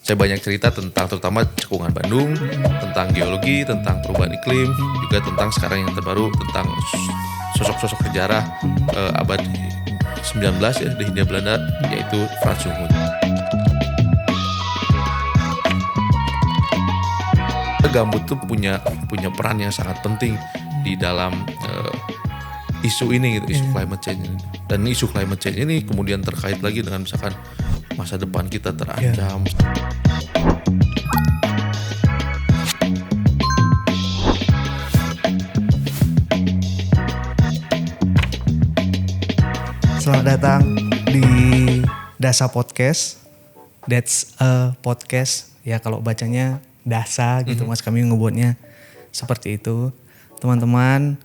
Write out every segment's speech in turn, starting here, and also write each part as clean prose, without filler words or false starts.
saya banyak cerita tentang terutama cekungan Bandung, tentang geologi, tentang perubahan iklim, juga tentang sekarang yang terbaru tentang sosok-sosok sejarah abad 19 ya di Hindia Belanda, yaitu Frans Junghun. Gambut tuh punya peran yang sangat penting di dalam isu ini gitu, isu climate change ini. Dan isu climate change ini kemudian terkait lagi dengan misalkan masa depan kita terancam. Selamat datang di Dasa Podcast. That's a podcast. Ya kalau bacanya Dasa gitu mas, kami ngebuatnya seperti itu. Teman-teman,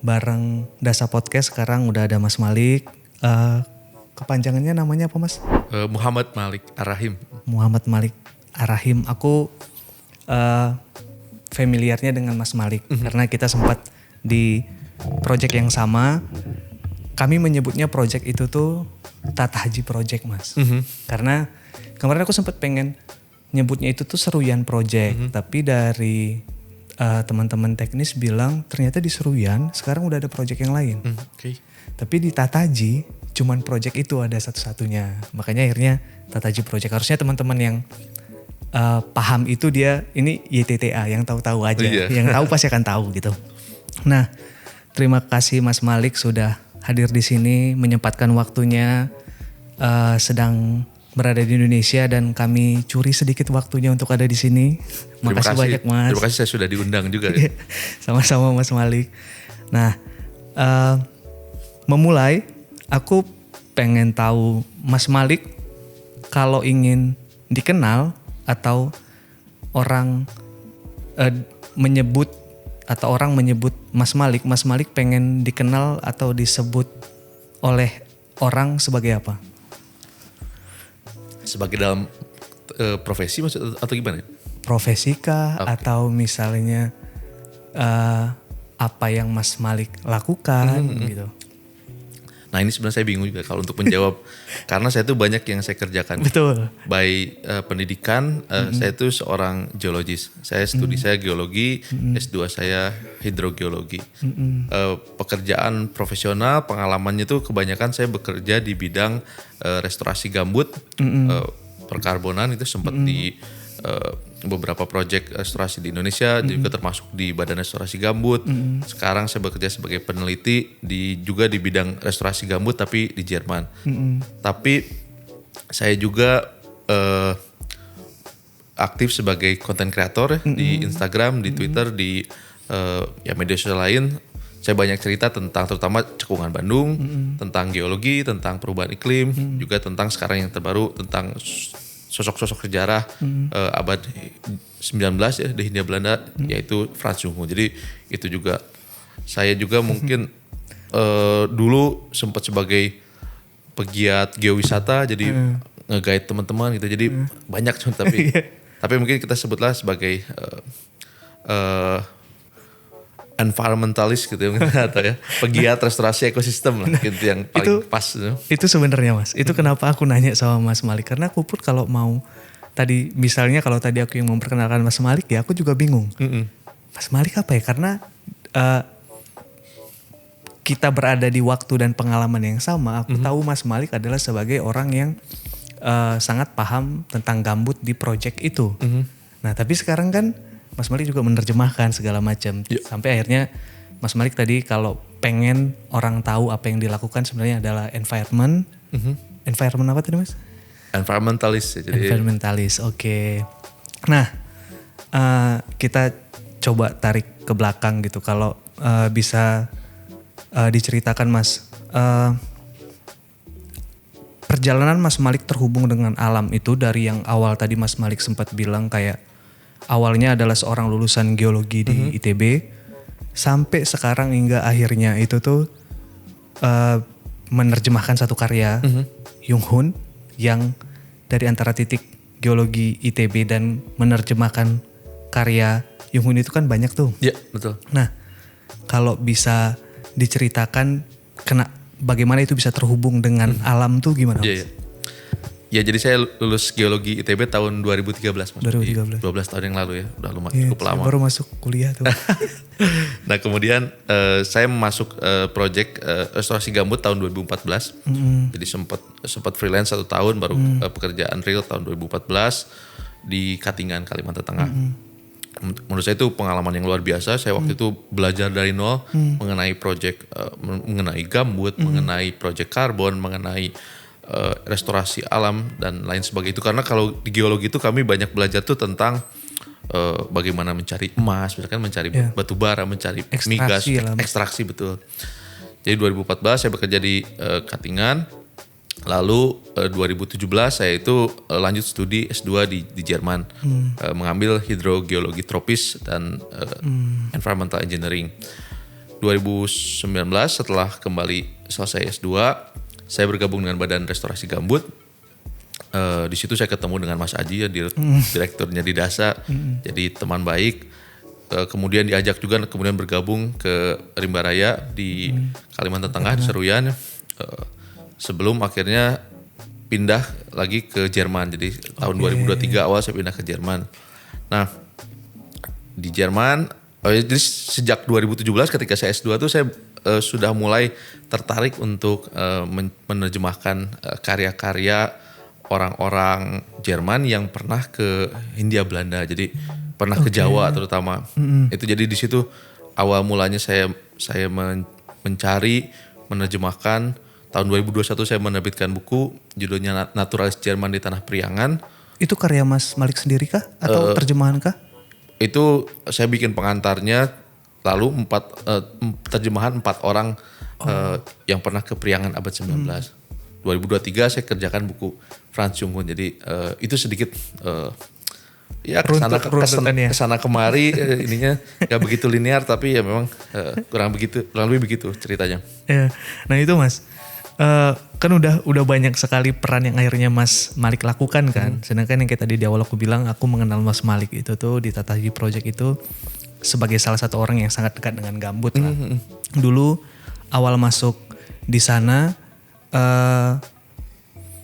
bareng Dasa Podcast sekarang udah ada Mas Malik. Kepanjangannya namanya apa mas? Muhammad Malik Ar-Rahim. Muhammad Malik Ar-Rahim. Aku familiarnya dengan Mas Malik karena kita sempat di project yang sama. Kami menyebutnya project itu tuh Tata Haji Project mas. Karena kemarin aku sempat pengen nyebutnya itu tuh Seruyan Project. Tapi dari teman-teman teknis bilang ternyata di Seruyan sekarang udah ada project yang lain. Tapi di Tataji cuman project itu ada satu-satunya. Makanya akhirnya Tataji Project. Harusnya teman-teman yang paham itu dia ini YTTA yang tahu-tahu aja. Yang tahu pasti akan tahu gitu. Nah, terima kasih Mas Malik sudah hadir di sini, menyempatkan waktunya, sedang berada di Indonesia dan kami curi sedikit waktunya untuk ada di sini. Makasih banyak Mas. Terima kasih saya sudah diundang juga. Sama-sama Mas Malik. Nah, memulai aku pengen tahu Mas Malik kalau ingin dikenal atau orang menyebut Mas Malik pengen dikenal atau disebut oleh orang sebagai apa? Sebagai dalam profesi maksud atau gimana? Profesi kah? Okay. Atau misalnya apa yang Mas Malik lakukan gitu. Nah ini sebenarnya saya bingung juga kalau untuk menjawab karena saya tuh banyak yang saya kerjakan. Betul. Baik pendidikan, saya tuh seorang geologis. Saya studi saya geologi, S2 saya hidrogeologi. Pekerjaan profesional, pengalamannya tuh kebanyakan saya bekerja di bidang restorasi gambut, perkarbonan itu sempat di beberapa proyek restorasi di Indonesia, juga termasuk di Badan Restorasi Gambut. Sekarang saya bekerja sebagai peneliti juga di bidang restorasi gambut tapi di Jerman. Tapi saya juga aktif sebagai content creator di Instagram, di Twitter, di media sosial lain. Saya banyak cerita tentang terutama cekungan Bandung, tentang geologi, tentang perubahan iklim, juga tentang sekarang yang terbaru tentang sosok-sosok sejarah abad 19 ya di Hindia Belanda, yaitu Frans Junghun. Jadi itu juga saya juga mungkin dulu sempat sebagai pegiat geowisata, jadi nge-guide teman-teman gitu. Jadi banyak tapi mungkin kita sebutlah sebagai environmentalist gitu ya, atau ya pegiat restorasi ekosistem lah gitu yang paling pas. Itu sebenarnya Mas, itu kenapa aku nanya sama Mas Malik, karena aku pun kalau mau tadi misalnya kalau tadi aku yang memperkenalkan Mas Malik ya aku juga bingung. Mas Malik apa ya, karena kita berada di waktu dan pengalaman yang sama. Aku tahu Mas Malik adalah sebagai orang yang sangat paham tentang gambut di project itu. Nah tapi sekarang kan Mas Malik juga menerjemahkan segala macam. Sampai akhirnya Mas Malik tadi kalau pengen orang tahu apa yang dilakukan sebenarnya adalah environment. Environment apa tadi Mas? Environmentalist. Environmentalist, oke. Nah kita coba tarik ke belakang gitu. Kalau bisa diceritakan Mas. Perjalanan Mas Malik terhubung dengan alam itu dari yang awal tadi Mas Malik sempat bilang kayak awalnya adalah seorang lulusan geologi di ITB sampai sekarang hingga akhirnya itu tuh menerjemahkan satu karya Junghun yang dari antara titik geologi ITB dan menerjemahkan karya Junghun itu kan banyak tuh. Iya betul. Nah kalau bisa diceritakan bagaimana itu bisa terhubung dengan alam tuh gimana? Iya. Ya jadi saya lulus geologi ITB tahun 2013 Mas. 2013. 12 tahun yang lalu ya, udah lumayan Iya, cukup lama. saya baru masuk kuliah tuh. Nah kemudian saya masuk project restorasi gambut tahun 2014. Jadi sempat freelance 1 tahun, baru pekerjaan real tahun 2014 di Katingan, Kalimantan Tengah. Menurut saya itu pengalaman yang luar biasa. Saya waktu itu belajar dari nol mengenai project, mengenai gambut, mengenai project karbon, mengenai restorasi alam dan lain sebagainya itu. Karena kalau di geologi itu kami banyak belajar tuh tentang bagaimana mencari emas, misalkan mencari batu bara, mencari migas, ekstraksi betul. Jadi 2014 saya bekerja di Katingan. Lalu 2017 saya itu lanjut studi S2 di Jerman, mengambil hidrogeologi tropis dan environmental engineering. 2019 setelah kembali selesai S2, saya bergabung dengan Badan Restorasi Gambut. Di situ saya ketemu dengan Mas Aji, ya, direkturnya di DASA, jadi teman baik. Kemudian diajak juga kemudian bergabung ke Rimba Raya di Kalimantan Tengah, di Seruyan. Sebelum akhirnya pindah lagi ke Jerman. Jadi tahun 2023 awal saya pindah ke Jerman. Nah di Jerman, jadi sejak 2017 ketika saya S2 tuh saya sudah mulai tertarik untuk menerjemahkan karya-karya orang-orang Jerman yang pernah ke Hindia Belanda. Jadi pernah ke Jawa terutama. Itu jadi di situ awal mulanya saya mencari, menerjemahkan. Tahun 2021 saya menerbitkan buku judulnya Naturalis Jerman di Tanah Priangan. Itu karya Mas Malik sendiri kah atau terjemahan kah? Itu saya bikin pengantarnya, lalu terjemahan 4 orang yang pernah ke Priangan abad 19. 2023 saya kerjakan buku Frans Junghun. Jadi itu sedikit ya kesana kemari ininya gak begitu linear, tapi ya memang kurang lebih begitu ceritanya. Ya, nah itu Mas. Kan udah banyak sekali peran yang akhirnya Mas Malik lakukan kan. Sedangkan yang kayak tadi di awal aku bilang, aku mengenal Mas Malik itu tuh di Tata Haji Project itu sebagai salah satu orang yang sangat dekat dengan gambut lah. Dulu awal masuk di sana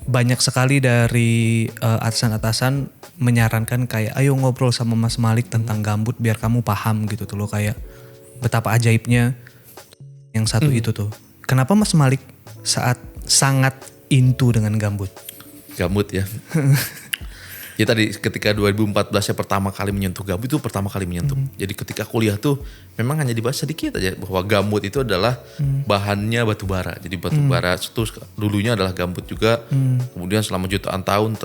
banyak sekali dari atasan-atasan menyarankan kayak ayo ngobrol sama Mas Malik tentang gambut biar kamu paham gitu tuh loh, kayak betapa ajaibnya yang satu itu tuh. Kenapa Mas Malik saat sangat into dengan gambut? Gambut ya. Ya tadi ketika 2014 saya pertama kali menyentuh gambut itu pertama kali menyentuh. Jadi ketika kuliah tuh memang hanya dibahas sedikit aja bahwa gambut itu adalah bahannya batu bara. Jadi batu bara itu dulunya adalah gambut juga. Kemudian selama jutaan tahun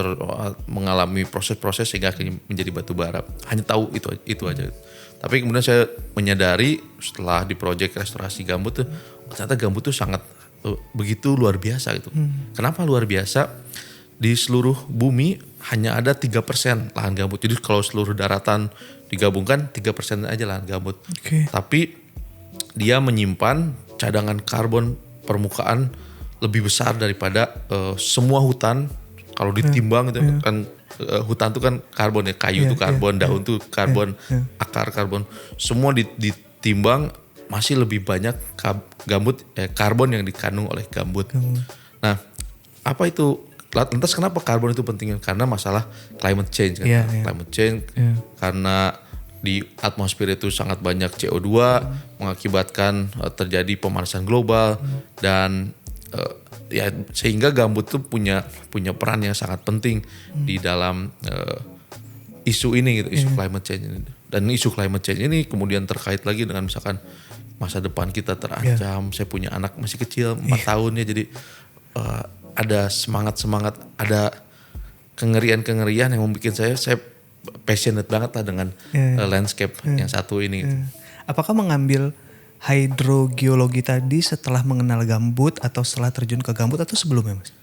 mengalami proses-proses sehingga akhirnya menjadi batu bara. Hanya tahu itu aja. Tapi kemudian saya menyadari setelah di proyek restorasi gambut tuh ternyata gambut tuh sangat begitu luar biasa gitu. Kenapa luar biasa? Di seluruh bumi hanya ada 3% lahan gambut. Jadi kalau seluruh daratan digabungkan 3% aja lahan gambut. Tapi dia menyimpan cadangan karbon permukaan lebih besar daripada semua hutan. Kalau ditimbang itu kan hutan itu kan karbon ya, kayu itu karbon, daun itu karbon, akar karbon. Semua ditimbang masih lebih banyak karbon yang dikandung oleh gambut. Nah, apa itu? Lantas kenapa karbon itu penting? Karena masalah climate change kan. Climate change karena di atmosfer itu sangat banyak CO2 mengakibatkan terjadi pemanasan global dan ya sehingga gambut tuh punya peran yang sangat penting di dalam isu ini gitu, isu climate change ini. Dan isu climate change ini kemudian terkait lagi dengan misalkan masa depan kita terancam. Saya punya anak masih kecil 4 tahun ya, jadi ada semangat, ada kengerian yang membuat saya passionate banget lah dengan landscape yang satu ini. Apakah mengambil hidrogeologi tadi setelah mengenal gambut atau setelah terjun ke gambut atau sebelumnya Mas?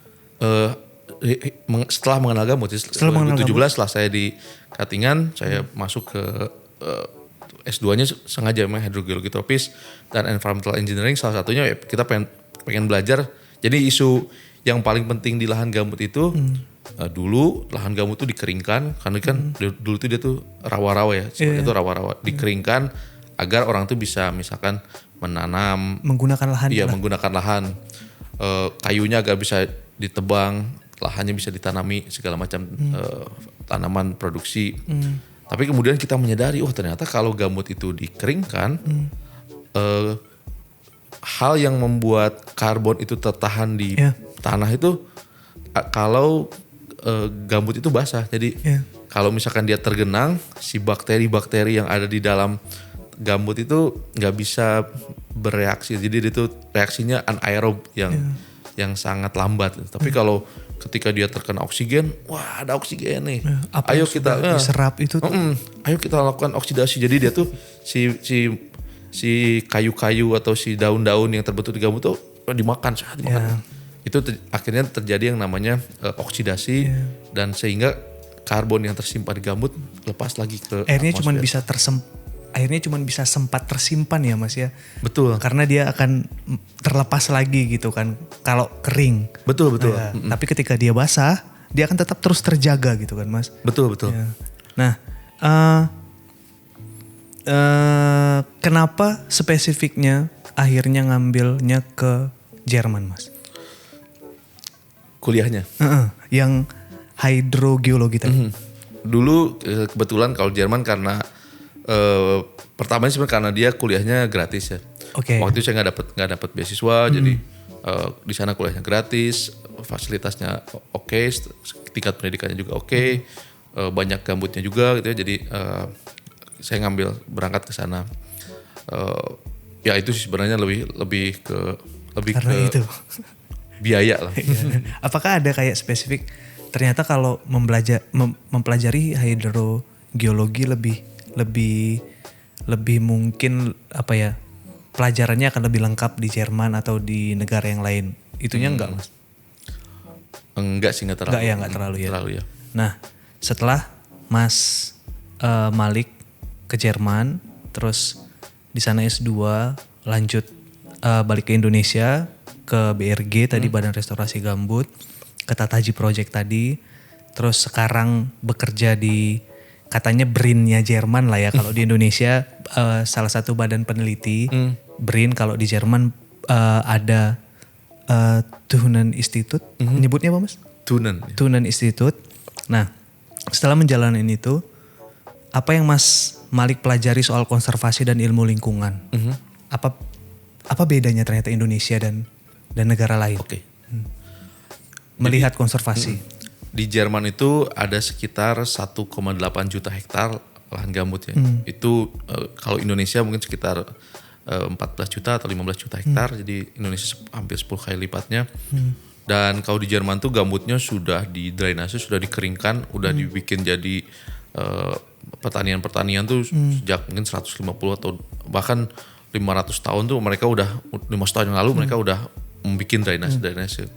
Setelah mengenal gambut, setelah 2017 lah saya di Katingan, saya masuk ke S2-nya sengaja memang hidrogeologi tropis dan environmental engineering. Salah satunya ya, kita pengen belajar. Jadi isu yang paling penting di lahan gambut itu dulu lahan gambut itu dikeringkan karena kan dulu tuh dia tuh rawa-rawa ya, sebenarnya itu rawa-rawa dikeringkan agar orang tuh bisa misalkan menanam, menggunakan lahan. Iya, menggunakan lahan. Kayunya agar bisa ditebang, lahannya bisa ditanami segala macam tanaman produksi. Tapi kemudian kita menyadari, oh ternyata kalau gambut itu dikeringkan, hal yang membuat karbon itu tertahan di tanah itu kalau gambut itu basah. Jadi kalau misalkan dia tergenang, si bakteri-bakteri yang ada di dalam gambut itu nggak bisa bereaksi. Jadi itu reaksinya anaerob yang sangat lambat. Tapi kalau ketika dia terkena oksigen, wah ada oksigen nih. Apa ayo yang kita sudah diserap itu tuh. Ayo kita lakukan oksidasi. Jadi dia tuh si kayu-kayu atau si daun-daun yang terbentuk di gambut tuh dimakan. Itu akhirnya terjadi yang namanya oksidasi dan sehingga karbon yang tersimpan di gambut lepas lagi ke airnya cuma bisa sempat tersimpan ya Mas ya. Betul. Karena dia akan terlepas lagi gitu kan kalau kering. Betul. Tapi ketika dia basah, dia akan tetap terus terjaga gitu kan Mas. Betul. Ya. Nah, kenapa spesifiknya akhirnya ngambilnya ke Jerman Mas? Kuliahnya? Yang hidrogeologi tadi. Dulu kebetulan kalau Jerman karena pertamanya sebenarnya karena dia kuliahnya gratis ya. Waktu itu saya nggak dapat beasiswa, jadi di sana kuliahnya gratis, fasilitasnya oke, tingkat pendidikannya juga oke, banyak gambutnya juga gitu ya. Jadi saya berangkat ke sana. Ya itu sih sebenarnya lebih ke itu biaya lah. Apakah ada kayak spesifik? Ternyata kalau mempelajari hidrogeologi lebih mungkin apa ya, pelajarannya akan lebih lengkap di Jerman atau di negara yang lain. Itunya enggak Mas? Enggak sih, enggak terlalu ya. Nah setelah Mas Malik ke Jerman, terus di sana S2, lanjut balik ke Indonesia, ke BRG tadi, Badan Restorasi Gambut, ke Tatahaji Project tadi, terus sekarang bekerja di katanya BRIN-nya Jerman lah ya. Kalau di Indonesia salah satu badan peneliti, BRIN. Kalau di Jerman ada Thunen Institute. Nyebutnya apa Mas? Thunen Institute. Nah setelah menjalani itu, apa yang Mas Malik pelajari soal konservasi dan ilmu lingkungan? Apa bedanya ternyata Indonesia dan negara lain? Melihat konservasi. Di Jerman itu ada sekitar 1,8 juta hektar lahan gambut ya. Itu kalau Indonesia mungkin sekitar 14 juta atau 15 juta hektar. Jadi Indonesia hampir 10 kali lipatnya. Dan kalau di Jerman tuh gambutnya sudah didrainase, sudah dikeringkan, udah dibikin jadi pertanian tuh sejak mungkin 150 atau bahkan 500 tahun tuh mereka udah 500 tahun yang lalu mereka udah membuat drainase.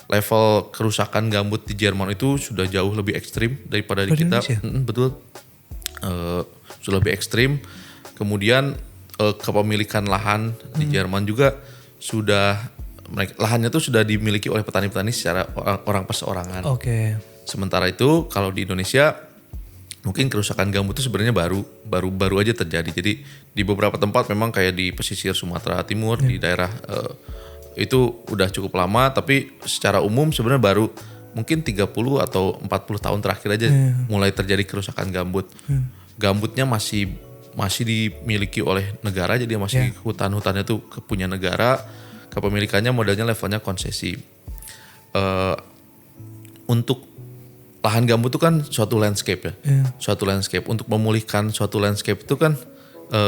Level kerusakan gambut di Jerman itu sudah jauh lebih ekstrim daripada di kita. Betul. Sudah lebih ekstrim. Kemudian kepemilikan lahan di Jerman juga lahannya tuh sudah dimiliki oleh petani-petani secara orang perseorangan. Sementara itu kalau di Indonesia mungkin kerusakan gambut itu sebenarnya baru aja terjadi. Jadi di beberapa tempat memang kayak di pesisir Sumatera Timur, di daerah itu udah cukup lama, tapi secara umum sebenarnya baru mungkin 30 atau 40 tahun terakhir aja mulai terjadi kerusakan gambut. Gambutnya masih dimiliki oleh negara, jadi masih hutan-hutannya tuh punya negara, kepemilikannya modelnya levelnya konsesi. Untuk lahan gambut itu kan suatu landscape ya, suatu landscape. Untuk memulihkan suatu landscape itu kan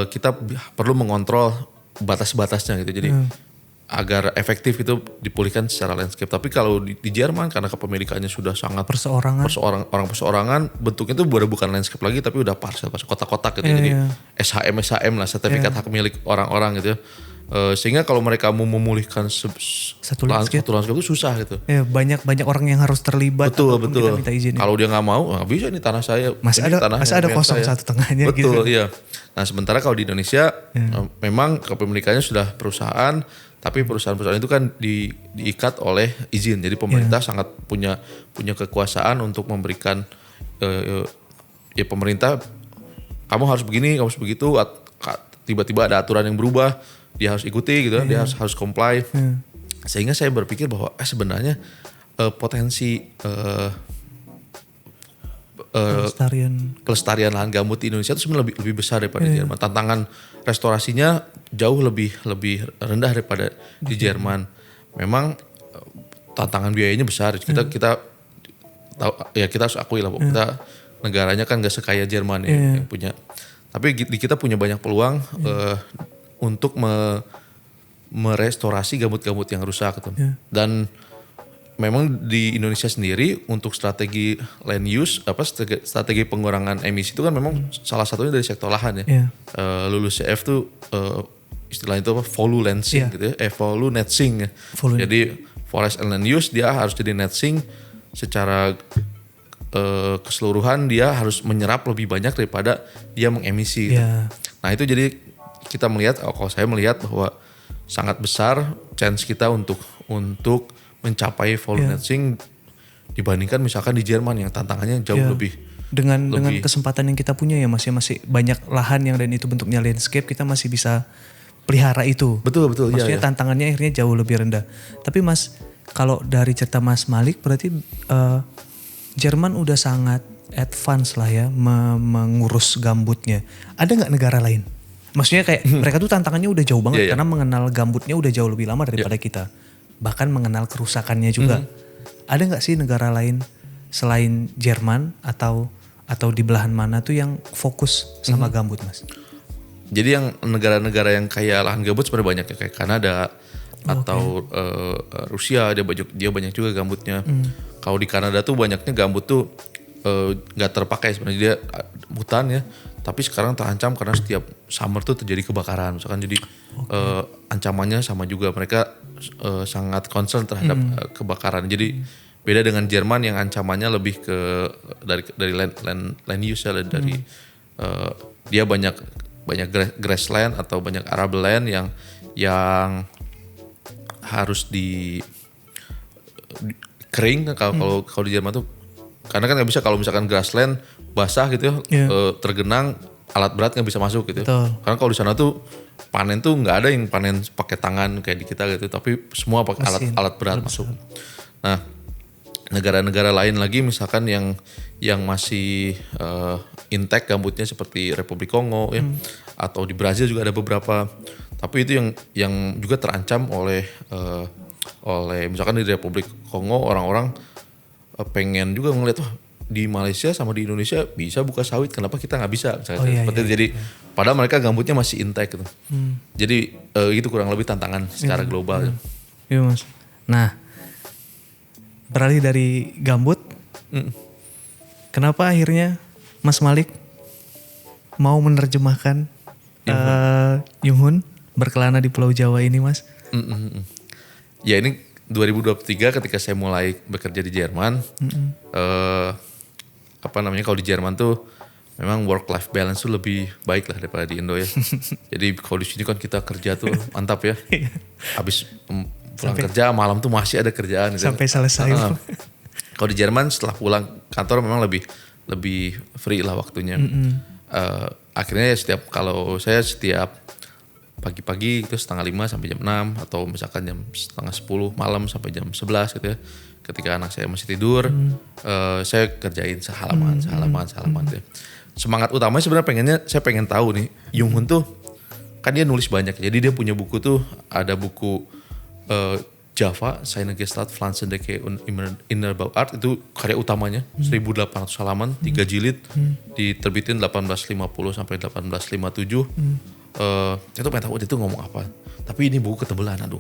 kita perlu mengontrol batas-batasnya gitu. Jadi agar efektif itu dipulihkan secara landscape. Tapi kalau di Jerman karena kepemilikannya sudah sangat perseorangan, bentuknya itu bukan landscape lagi tapi udah parsel kotak-kotak gitu. Jadi SHM lah, sertifikat hak milik orang-orang gitu ya. Sehingga kalau mereka mau memulihkan satu landscape itu susah gitu. Banyak orang yang harus terlibat. Betul. Minta izin. Kalau dia nggak mau, nggak bisa ini tanah saya. Masa ada kosong satu tengahnya. Betul, iya. Nah sementara kalau di Indonesia memang kepemilikannya sudah perusahaan, tapi perusahaan-perusahaan itu kan diikat oleh izin. Jadi pemerintah sangat punya kekuasaan untuk memberikan pemerintah, kamu harus begini, kamu harus begitu. Tiba-tiba ada aturan yang berubah, dia harus ikuti gitu, dia harus comply. Sehingga saya berpikir bahwa sebenarnya potensi Pelestarian. lahan gambut di Indonesia itu sebenarnya lebih besar daripada Jerman. Tantangan restorasinya jauh lebih rendah daripada di Jerman. Memang tantangan biayanya besar. Kita tahu ya, kita harus akui lah, kita negaranya kan gak sekaya Jerman ya, yang punya. Tapi di kita punya banyak peluang untuk merestorasi gambut-gambut yang rusak gitu. Dan memang di Indonesia sendiri untuk strategi land use, strategi pengurangan emisi itu kan memang salah satunya dari sektor lahan ya. Lulus CF tuh istilahnya itu volunencing gitu ya, volunencing ya. Jadi forest and land use dia harus jadi net sink secara keseluruhan, dia harus menyerap lebih banyak daripada dia mengemisi. Gitu. Nah itu jadi kita melihat, kalau saya melihat bahwa sangat besar chance kita untuk mencapai volunencing dibandingkan misalkan di Jerman yang tantangannya jauh lebih dengan kesempatan yang kita punya ya, masih banyak lahan yang dan itu bentuknya landscape, kita masih bisa pelihara itu. Betul. Maksudnya tantangannya akhirnya jauh lebih rendah. Tapi Mas, kalau dari cerita Mas Malik berarti Jerman udah sangat advance lah ya mengurus gambutnya. Ada nggak negara lain? Maksudnya kayak mereka tuh tantangannya udah jauh banget karena mengenal gambutnya udah jauh lebih lama daripada kita. Bahkan mengenal kerusakannya juga. Ada nggak sih negara lain selain Jerman atau di belahan mana tuh yang fokus sama gambut, Mas? Jadi yang negara-negara yang kaya lahan gambut sebenarnya banyak ya, kayak Kanada atau Rusia, dia banyak juga gambutnya. Kalau di Kanada tuh banyaknya gambut tuh nggak terpakai sebenarnya, dia hutan ya, tapi sekarang terancam karena setiap summer tuh terjadi kebakaran misalkan. Jadi ancamannya sama juga, mereka sangat concern terhadap kebakaran. Jadi beda dengan Jerman yang ancamannya lebih ke dari land use ya, dari dia banyak grassland atau banyak arable land yang harus di kering. Kalau di Jerman tuh karena kan nggak bisa, kalau misalkan grassland basah gitu ya, tergenang alat berat nggak bisa masuk gitu. Karena kalau di sana tuh panen tuh nggak ada yang panen pakai tangan kayak di kita gitu, tapi semua pakai alat berat masuk. Nah, negara-negara lain lagi misalkan yang masih intact gambutnya seperti Republik Kongo ya, atau di Brazil juga ada beberapa. Tapi itu yang juga terancam oleh misalkan di Republik Kongo, orang-orang pengen juga ngeliat, wah di Malaysia sama di Indonesia bisa buka sawit, kenapa kita nggak bisa? Seperti itu. Jadi padahal mereka gambutnya masih intact gitu. Jadi itu kurang lebih tantangan secara global. Iya Mas. Nah, beralih dari gambut, kenapa akhirnya Mas Malik mau menerjemahkan Yung-hoon berkelana di Pulau Jawa ini, Mas? Ya ini 2023 ketika saya mulai bekerja di Jerman, kalau di Jerman tuh memang work life balance tuh lebih baik lah daripada di Indo ya. Jadi kalau di sini kan kita kerja tuh mantap ya. Habis pulang kerja malam tuh masih ada kerjaan gitu. Sampai selesai. Kalau di Jerman setelah pulang kantor memang lebih free lah waktunya. Akhirnya ya kalau saya setiap pagi-pagi itu 4:30 sampai jam 6, atau misalkan jam 9:30 malam sampai jam 11 gitu ya. Ketika anak saya masih tidur, saya kerjain sehalaman gitu ya. Semangat utamanya sebenarnya saya pengen tahu nih, Yung-hoon tuh kan dia nulis banyak. Jadi dia punya buku tuh, ada buku Java, Seine Gestalt Pflanzendecke und Innerbau Art, itu karya utamanya, 1800 halaman, 3 jilid, diterbitin 1850 sampai 1857. Itu pengen tahu dia tuh ngomong apa. Tapi ini buku ketebelan, aduh.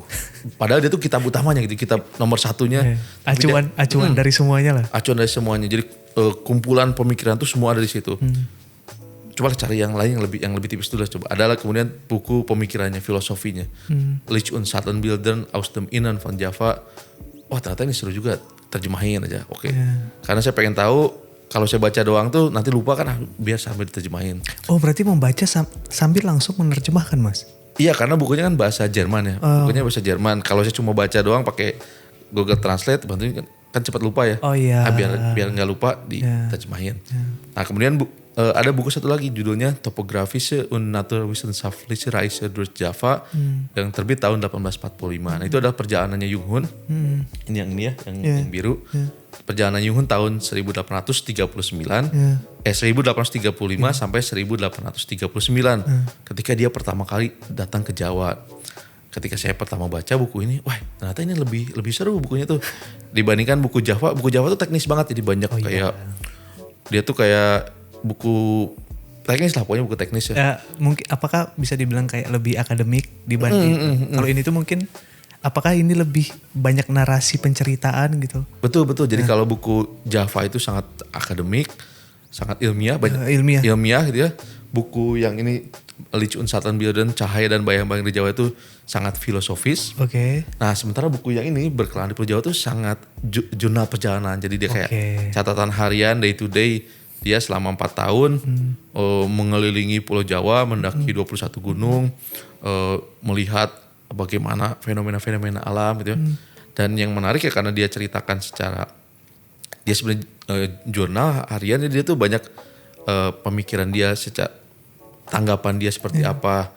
Padahal dia tuh kitab utamanya gitu, kitab nomor satunya. Acuan dari semuanya lah. Acuan dari semuanya. Jadi kumpulan pemikiran tuh semua ada di situ. Coba cari yang lain yang lebih tipis dulu. Coba adalah kemudian buku pemikirannya, filosofinya. Lich und Sattelbildern aus dem Innern von Java. Wah ternyata ini seru juga, terjemahin aja. Oke. Karena saya pengen tahu, kalau saya baca doang tuh nanti lupa kan, biar sambil diterjemahin. Oh berarti membaca sambil langsung menerjemahkan, Mas? Iya, karena bukunya kan bahasa Jerman ya. Bukunya bahasa Jerman. Kalau saya cuma baca doang pakai Google Translate, bantuin kan cepat lupa ya. Oh iya. Biar nggak lupa diterjemahin. Nah kemudian ada buku satu lagi judulnya Topografische und Naturwissenschaftliche Reise durch Java yang terbit tahun 1845. Nah itu adalah perjalanannya Jung Hoon. Ini yang yang biru. Perjalanan Jung Hoon tahun 1839, 1835 sampai 1839. Ketika dia pertama kali datang ke Jawa. Ketika saya pertama baca buku ini, wah ternyata ini lebih seru bukunya tuh dibandingkan buku Java. Buku Java tuh teknis banget, jadi banyak dia tuh kayak buku teknis lah, pokoknya buku teknis ya. Mungkin apakah bisa dibilang kayak lebih akademik dibanding kalau ini tuh mungkin apakah ini lebih banyak narasi penceritaan gitu? Betul. Jadi kalau buku Java itu sangat akademik, sangat ilmiah, banyak ilmiah gitu ya. Buku yang ini Licht und Schattenbilder, Cahaya dan Bayang-Bayang di Jawa itu sangat filosofis. Oke. Nah sementara buku yang ini Berkelana di Pulau Jawa itu sangat jurnal perjalanan. Jadi dia kayak catatan harian day to day. Dia selama 4 tahun mengelilingi Pulau Jawa, mendaki 21 gunung, melihat bagaimana fenomena-fenomena alam gitu ya. Dan yang menarik ya karena dia ceritakan secara, dia sebenarnya jurnal harian, dia tuh banyak pemikiran dia, secara tanggapan dia seperti apa,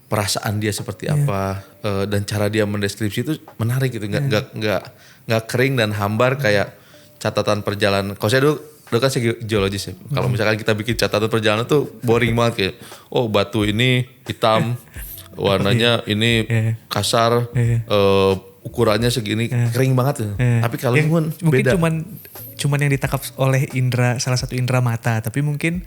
perasaan dia seperti apa, dan cara dia mendeskripsi itu menarik gitu, nggak kering dan hambar kayak catatan perjalanan. Kalau saya dulu kan saya geologis ya. Kalau misalkan kita bikin catatan perjalanan tuh boring banget kayak, oh batu ini hitam, warnanya ini kasar, ukurannya segini, kering banget tuh. Tapi kalau mungkin beda. Cuman yang ditangkap oleh indera, salah satu indera mata. Tapi mungkin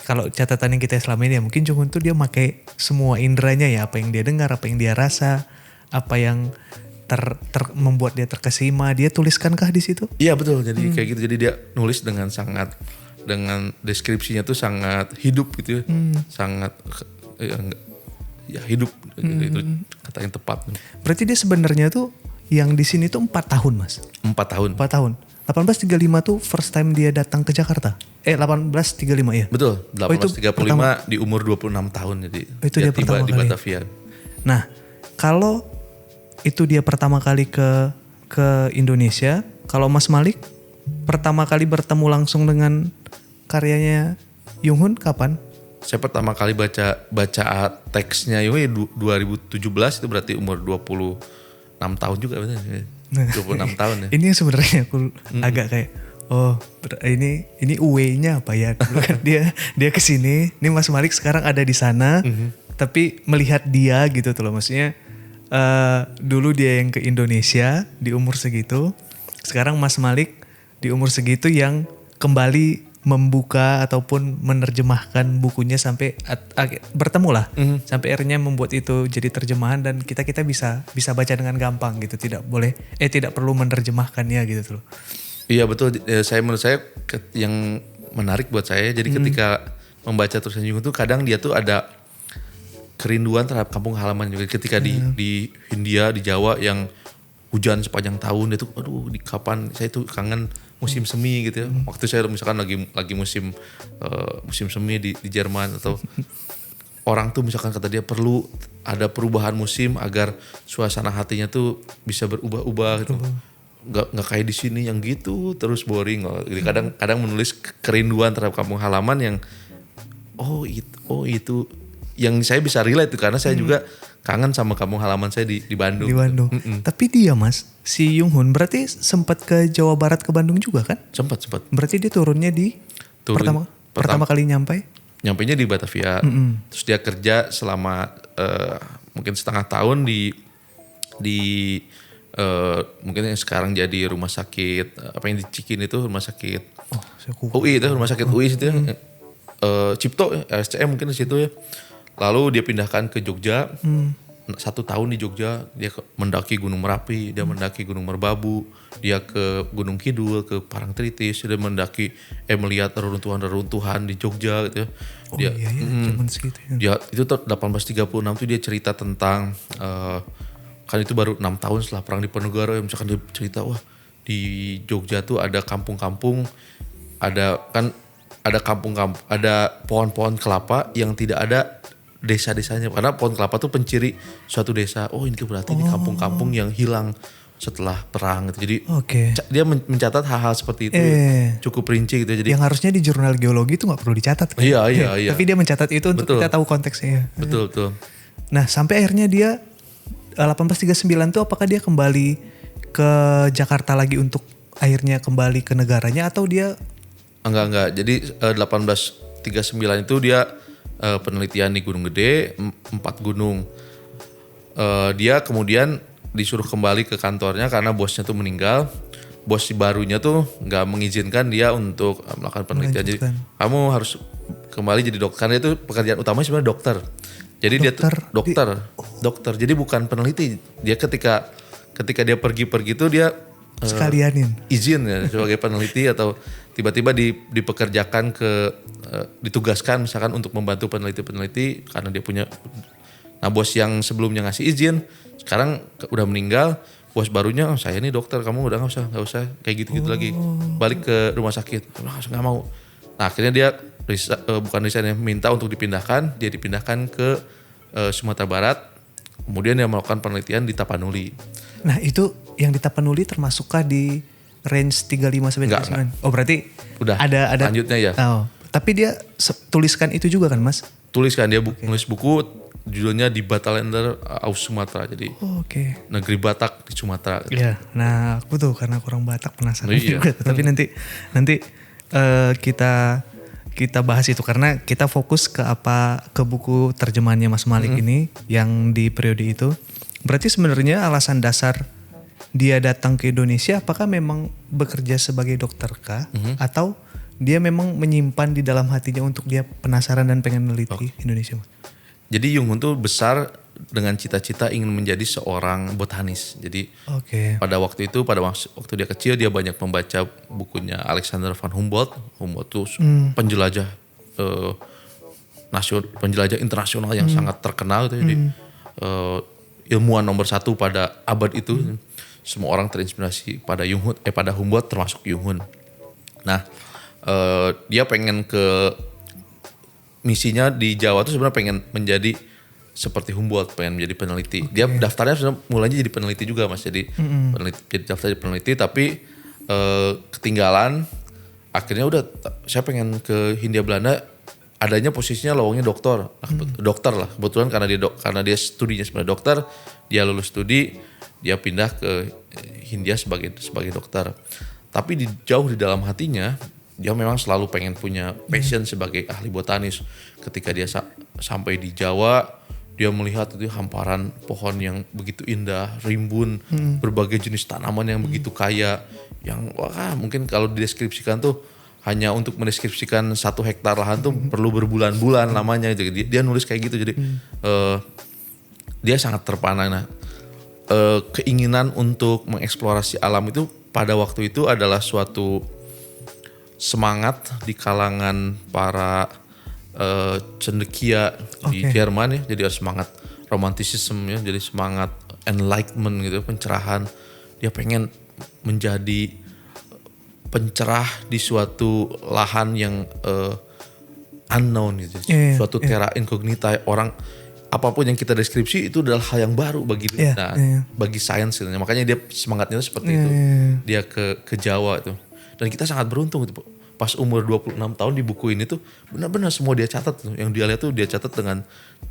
kalau catatan yang kita selama ini ya mungkin Jung Hoon tuh dia pakai semua inderanya ya, apa yang dia dengar, apa yang dia rasa, apa yang membuat dia terkesima, dia tuliskankah di situ? Iya betul, jadi kayak gitu. Jadi dia nulis dengan deskripsinya tuh sangat hidup gitu ya, sangat hidup, itu kata yang tepat. Berarti dia sebenarnya tuh yang di sini tuh 4 tahun mas? 4 tahun. 4 tahun. 1835 tuh first time dia datang ke Jakarta. 1835 ya? Betul, 1835 di umur 26 tahun, jadi itu dia tiba di Batavia. Nah, kalau itu dia pertama kali ke Indonesia. Kalau Mas Malik pertama kali bertemu langsung dengan karyanya Jung Hoon kapan? Saya pertama kali baca teksnya Jung Hoon 2017, itu berarti umur 26 tahun juga benar. 26 tahun ya. Ini yang sebenarnya aku agak kayak ini way-nya apa ya? Dulu kan dia kesini, ini Mas Malik sekarang ada di sana, tapi melihat dia gitu tuh loh, maksudnya. Dulu dia yang ke Indonesia di umur segitu, sekarang Mas Malik di umur segitu yang kembali membuka ataupun menerjemahkan bukunya sampai bertemu lah, sampai akhirnya membuat itu jadi terjemahan dan kita bisa baca dengan gampang gitu, tidak perlu menerjemahkannya gitu loh. Iya betul, menurut saya yang menarik buat saya, jadi ketika membaca tulisan Jung Hoon tuh kadang dia tuh ada kerinduan terhadap kampung halaman juga. Ketika di Hindia, di Jawa yang hujan sepanjang tahun, itu di kapan saya tuh kangen musim semi gitu ya. Waktu saya misalkan lagi musim semi di Jerman, atau orang tuh misalkan kata dia perlu ada perubahan musim agar suasana hatinya tuh bisa berubah-ubah gitu. Nggak kayak di sini yang gitu terus boring. Jadi kadang menulis kerinduan terhadap kampung halaman yang itu yang saya bisa relate tuh, karena saya juga kangen sama kampung halaman saya di Bandung. Di Bandung. Tapi dia mas, si Jung Hoon berarti sempat ke Jawa Barat, ke Bandung juga kan? Sempat. Berarti dia turunnya pertama kali nyampainya di Batavia. Terus dia kerja selama mungkin setengah tahun di mungkin yang sekarang jadi rumah sakit, apa yang di Cikin itu rumah sakit UI, itu rumah sakit UI situ ya. Cipto RSCM mungkin di situ ya. Lalu dia pindahkan ke Jogja, 1 tahun di Jogja, dia mendaki Gunung Merapi, dia mendaki Gunung Merbabu, dia ke Gunung Kidul, ke Parangtritis, dia melihat reruntuhan di Jogja gitu ya. Zaman segitu ya. Dia itu 1836 tuh dia cerita tentang, kan itu baru 6 tahun setelah Perang Diponegoro, misalkan dia cerita, wah di Jogja tuh ada kampung-kampung, ada kampung-kampung, ada pohon-pohon kelapa yang tidak ada desa-desanya, karena pohon kelapa tuh penciri suatu desa. Oh ini berarti ini kampung-kampung yang hilang setelah perang gitu. Jadi Oke. dia mencatat hal-hal seperti itu cukup rinci gitu. Jadi Yang harusnya di jurnal geologi itu nggak perlu dicatat kan? Iya. Tapi dia mencatat itu untuk Betul. kita tahu konteksnya. betul. Nah sampai akhirnya dia 1839 tuh apakah dia kembali ke Jakarta lagi untuk akhirnya kembali ke negaranya atau dia Enggak. Jadi 1839 itu dia penelitian di Gunung Gede, 4 gunung. Dia kemudian disuruh kembali ke kantornya karena bosnya tuh meninggal. Bos barunya tuh nggak mengizinkan dia untuk melakukan penelitian. Jadi kamu harus kembali jadi dokter. Karena itu pekerjaan utamanya sebenarnya dokter. Jadi dia tuh dokter. Jadi bukan peneliti. Dia ketika dia pergi tuh dia sekalianin izin ya sebagai peneliti atau tiba-tiba dipekerjakan ditugaskan misalkan untuk membantu peneliti karena dia punya. Nah bos yang sebelumnya ngasih izin sekarang udah meninggal, bos barunya saya nih dokter, kamu udah nggak usah kayak gitu lagi, balik ke rumah sakit, nggak mau. Nah akhirnya dia bukan resign, minta untuk dipindahkan, dia dipindahkan ke Sumatera Barat, kemudian dia melakukan penelitian di Tapanuli. Nah itu yang di Tapanuli termasukkah di range 35 sampai 39? Oh berarti udah ada lanjutnya ya. Oh, tapi dia tuliskan itu juga kan Mas? Tuliskan dia nulis buku judulnya di Batalender Aus Sumatera, jadi negeri Batak di Sumatera. Iya, nah aku tuh karena kurang Batak penasaran Iya. juga. Tapi nanti kita bahas itu karena kita fokus ke buku terjemahannya Mas Malik ini yang di periode itu. Berarti sebenarnya alasan dasar dia datang ke Indonesia apakah memang bekerja sebagai dokter kah atau dia memang menyimpan di dalam hatinya untuk dia penasaran dan pengen meneliti Indonesia? Jadi Jung Hoon tuh besar dengan cita-cita ingin menjadi seorang botanis. Jadi pada waktu itu, waktu dia kecil dia banyak membaca bukunya Alexander von Humboldt. Humboldt tuh penjelajah penjelajah internasional yang sangat terkenal itu. Jadi ilmuwan nomor 1 pada abad itu. Semua orang terinspirasi pada pada Humboldt termasuk Jung Hoon. Nah, dia pengen misinya di Jawa tuh sebenarnya pengen menjadi seperti Humboldt, pengen menjadi peneliti. Dia daftarnya sebenarnya mulanya jadi peneliti juga Mas. Jadi daftar jadi peneliti tapi ketinggalan. Akhirnya udah saya pengen ke Hindia Belanda, adanya posisinya lowongnya dokter lah. Kebetulan karena dia studinya sebagai dokter, dia lulus studi, dia pindah ke Hindia sebagai dokter. Tapi jauh di dalam hatinya dia memang selalu pengen punya passion sebagai ahli botanis. Ketika dia sampai di Jawa, dia melihat itu hamparan pohon yang begitu indah, rimbun, berbagai jenis tanaman yang begitu kaya, yang mungkin kalau dideskripsikan tuh hanya untuk mendeskripsikan 1 hektar lahan tuh perlu berbulan-bulan lamanya. Jadi dia nulis kayak gitu. Jadi dia sangat terpana. Nah, keinginan untuk mengeksplorasi alam itu pada waktu itu adalah suatu semangat di kalangan para cendekia di Jerman ya. Jadi ada semangat romantisisme ya, jadi semangat enlightenment gitu, pencerahan. Dia pengen menjadi pencerah di suatu lahan yang unknown gitu. Suatu terra incognita, orang apapun yang kita deskripsi itu adalah hal yang baru bagi bagi sains gitu. Makanya dia semangatnya seperti itu. Dia ke Jawa itu. Dan kita sangat beruntung gitu. Pas umur 26 tahun di buku ini tuh benar-benar semua dia catat tuh. Yang dia lihat tuh dia catat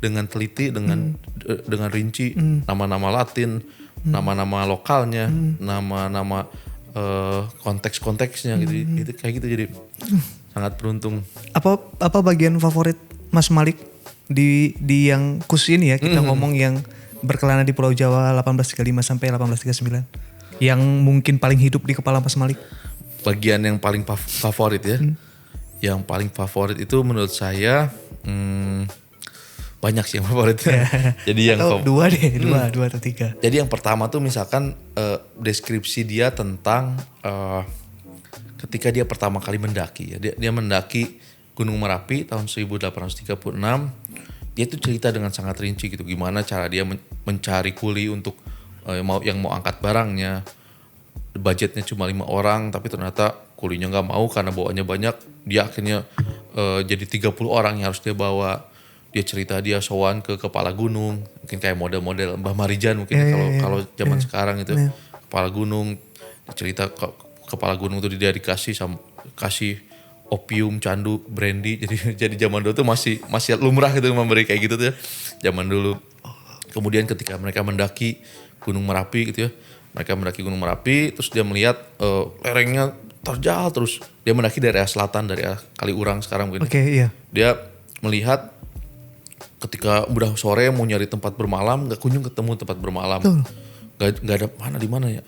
dengan teliti, dengan rinci, nama-nama Latin, nama-nama lokalnya, nama-nama konteks-konteksnya gitu. Itu kayak gitu, jadi sangat beruntung. Apa bagian favorit Mas Malik di yang khusus ini ya, kita ngomong yang berkelana di Pulau Jawa 1835 sampai 1839 yang mungkin paling hidup di kepala Mas Malik? Bagian yang paling favorit ya. Yang paling favorit itu menurut saya banyak sih yang favoritnya. Jadi yang dua atau 3. Jadi yang pertama tuh misalkan deskripsi dia tentang ketika dia pertama kali mendaki ya. Dia mendaki Gunung Merapi tahun 1836. Dia tuh cerita dengan sangat rinci gitu gimana cara dia mencari kuli untuk yang mau angkat barangnya. Budgetnya cuma 5 orang tapi ternyata kulinya nggak mau karena bawaannya banyak. Dia akhirnya jadi 30 orang yang harus dia bawa. Dia cerita dia sowan ke kepala gunung, mungkin kayak model-model Mbah Marijan mungkin kalau zaman sekarang itu. kepala gunung, cerita kepala gunung tuh dia kasih opium, candu, brandy. Jadi zaman dulu tuh masih lumrah gitu memberi kayak gitu tuh ya, zaman dulu. Kemudian ketika mereka mendaki Gunung Merapi gitu ya, terus dia melihat lerengnya terjal terus. Dia mendaki dari arah selatan, dari arah Kaliurang sekarang mungkin. Oke, iya. Dia melihat ketika udah sore mau nyari tempat bermalam, nggak kunjung ketemu tempat bermalam. Nggak ada di mana ya.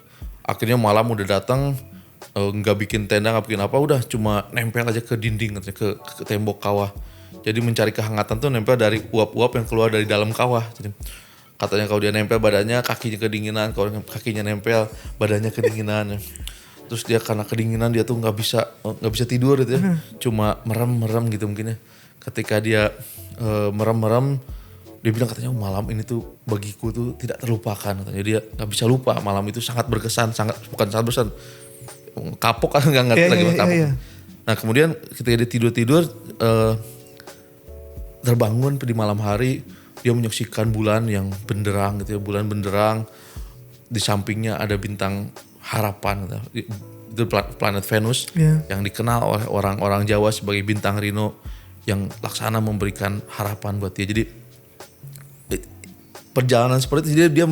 Akhirnya malam udah datang, nggak bikin tenda, nggak bikin apa, udah cuma nempel aja ke dinding, ke tembok kawah. Jadi mencari kehangatan tuh nempel dari uap-uap yang keluar dari dalam kawah. Jadi katanya kalau dia nempel badannya, kakinya kedinginan, kalau kakinya nempel badannya kedinginan. Terus dia karena kedinginan dia tuh nggak bisa tidur gitu ya, cuma merem gitu mungkin ya. Ketika dia merem, dia bilang katanya malam ini tuh bagiku tuh tidak terlupakan. Katanya dia nggak bisa lupa, malam itu sangat berkesan, bukan sangat berkesan, kapok kan nggak ngerti lagi kapok. Iya. Nah kemudian ketika dia tidur terbangun di malam hari, dia menyaksikan bulan yang benderang gitu ya, bulan benderang, di sampingnya ada bintang harapan gitu. Itu planet Venus yang dikenal oleh orang-orang Jawa sebagai bintang Rino yang laksana memberikan harapan buat dia. Jadi perjalanan seperti itu dia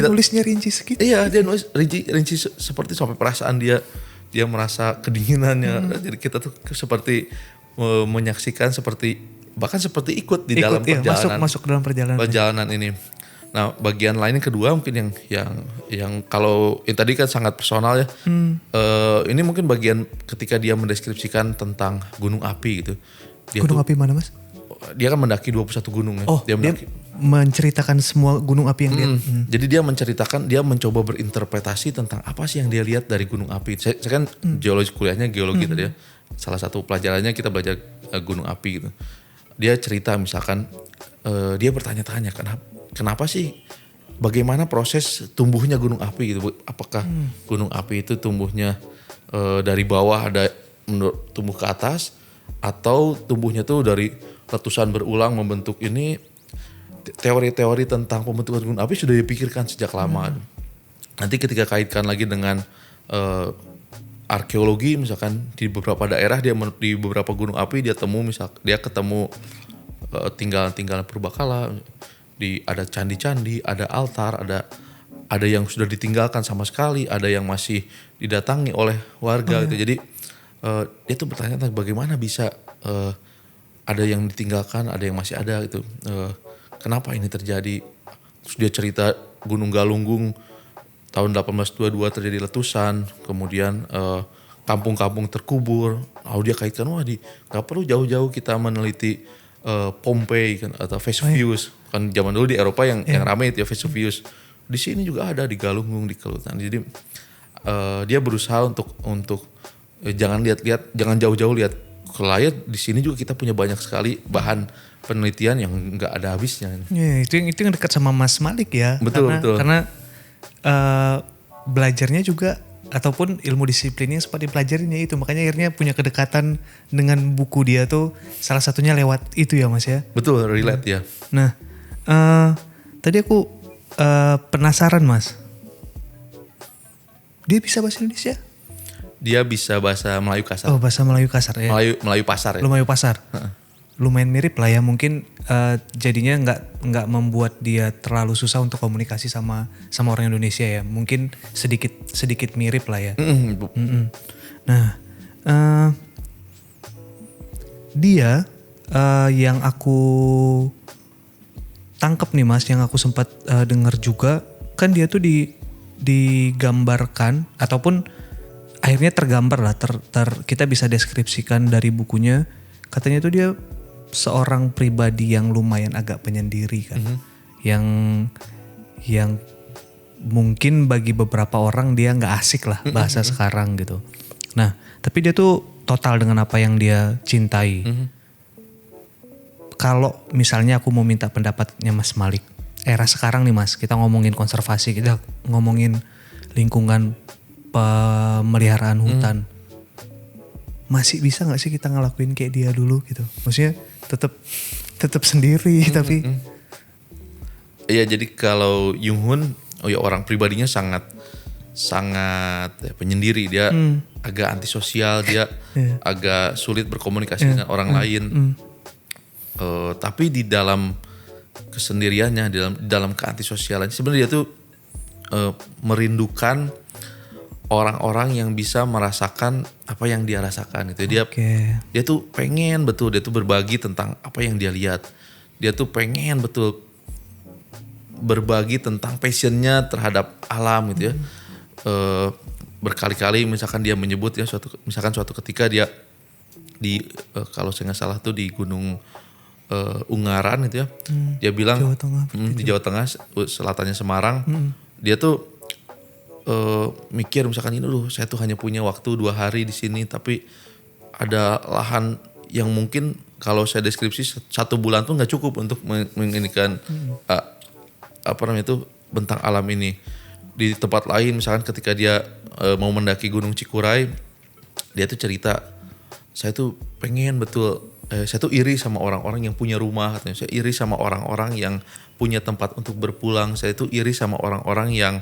nulisnya rinci segitu. Iya, dia nulis rinci seperti sampai perasaan dia merasa kedinginannya. Jadi kita tuh seperti menyaksikan bahkan seperti ikut di dalam perjalanan. Masuk dalam perjalanan ini. Nah, bagian lain yang kedua mungkin yang kalau yang tadi kan sangat personal ya. Ini mungkin bagian ketika dia mendeskripsikan tentang gunung api gitu. Gunung api mana, Mas? Dia kan mendaki 21 gunung ya. Dia menceritakan semua gunung api yang dia. Jadi dia dia mencoba berinterpretasi tentang apa sih yang dia lihat dari gunung api. Saya kan geologi tadi ya. Salah satu pelajarannya kita belajar gunung api gitu. Dia cerita misalkan dia bertanya-tanya kenapa sih, bagaimana proses tumbuhnya gunung api gitu. Apakah gunung api itu tumbuhnya dari bawah tumbuh ke atas, atau tumbuhnya tuh dari letusan berulang membentuk ini. Teori-teori tentang pembentukan gunung api sudah dipikirkan sejak lama. Nanti ketika kaitkan lagi dengan arkeologi, misalkan di beberapa daerah di beberapa gunung api dia ketemu tinggalan-tinggalan purbakala, ada candi-candi, ada altar, ada yang sudah ditinggalkan sama sekali, ada yang masih didatangi oleh warga gitu. Jadi dia tuh bertanya tentang bagaimana bisa ada yang ditinggalkan, ada yang masih ada gitu. Kenapa ini terjadi? Terus dia cerita Gunung Galunggung tahun 1822 terjadi letusan, kemudian kampung-kampung terkubur. Lalu dia kaitkan, nggak perlu jauh-jauh kita meneliti Pompei kan, atau Vesuvius. Kan zaman dulu di Eropa yang ramai itu ya Vesuvius. Di sini juga ada di Galunggung, di Kelutan. Jadi dia berusaha untuk jangan jauh-jauh lihat ke layar. Di sini juga kita punya banyak sekali bahan penelitian yang nggak ada habisnya. Ya, itu yang dekat sama Mas Malik ya. Betul. Karena belajarnya juga ataupun ilmu disiplinnya sempat dipelajarinya itu, makanya akhirnya punya kedekatan dengan buku dia tuh salah satunya lewat itu ya Mas ya. Betul, relate ya. Nah, tadi aku penasaran Mas. Dia bisa bahasa Indonesia? Dia bisa bahasa Melayu kasar. Oh, bahasa Melayu kasar ya. Melayu pasar ya. Melayu pasar. Lumayan mirip lah ya, mungkin jadinya nggak membuat dia terlalu susah untuk komunikasi sama orang Indonesia ya, mungkin sedikit mirip lah ya. Nah dia yang aku tangkep nih Mas, yang aku sempat dengar juga kan dia tuh digambarkan ataupun akhirnya tergambar lah, kita bisa deskripsikan dari bukunya, katanya tuh dia seorang pribadi yang lumayan agak penyendiri kan, yang mungkin bagi beberapa orang dia nggak asik lah bahasa sekarang gitu. Nah, tapi dia tuh total dengan apa yang dia cintai. Kalau misalnya aku mau minta pendapatnya Mas Malik, era sekarang nih Mas, kita ngomongin konservasi, kita ngomongin lingkungan pemeliharaan hutan. Masih bisa nggak sih kita ngelakuin kayak dia dulu gitu? Maksudnya tetap sendiri tapi. Iya, jadi kalau Jung Hoon, orang pribadinya sangat sangat penyendiri, dia agak antisosial, dia agak sulit berkomunikasi dengan orang lain. Tapi di dalam kesendiriannya, di dalam keantisosialannya, sebenarnya dia tuh merindukan orang-orang yang bisa merasakan apa yang dia rasakan gitu. Dia tuh pengen betul, dia tuh berbagi tentang apa yang dia lihat. Dia tuh pengen betul berbagi tentang passionnya terhadap alam gitu ya. Berkali-kali misalkan dia menyebut ya suatu ketika dia di kalau saya nggak salah tuh di Gunung Ungaran gitu ya. Dia bilang Jawa Tengah, di Jawa Tengah, selatannya Semarang. Dia tuh mikir misalkan ini saya tuh hanya punya waktu 2 hari di sini, tapi ada lahan yang mungkin kalau saya deskripsi 1 bulan tuh nggak cukup untuk menginikan bentang alam ini. Di tempat lain misalkan ketika dia mau mendaki Gunung Cikuray, dia tuh cerita, saya tuh pengen betul, saya tuh iri sama orang-orang yang punya rumah, katanya. Saya iri sama orang-orang yang punya tempat untuk berpulang. Saya tuh iri sama orang-orang yang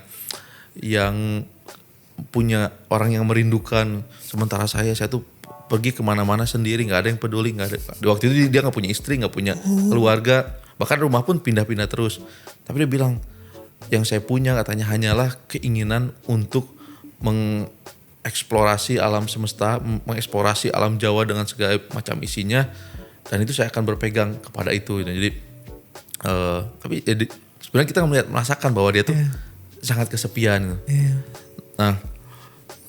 punya orang yang merindukan. Sementara saya tuh pergi kemana-mana sendiri, nggak ada yang peduli, nggak ada. Di waktu itu dia nggak punya istri, nggak punya keluarga, bahkan rumah pun pindah-pindah terus. Tapi dia bilang, yang saya punya katanya hanyalah keinginan untuk mengeksplorasi alam semesta, mengeksplorasi alam Jawa dengan segala macam isinya, dan itu saya akan berpegang kepada itu. Jadi tapi jadi sebenarnya kita merasakan bahwa dia tuh sangat kesepian. Nah,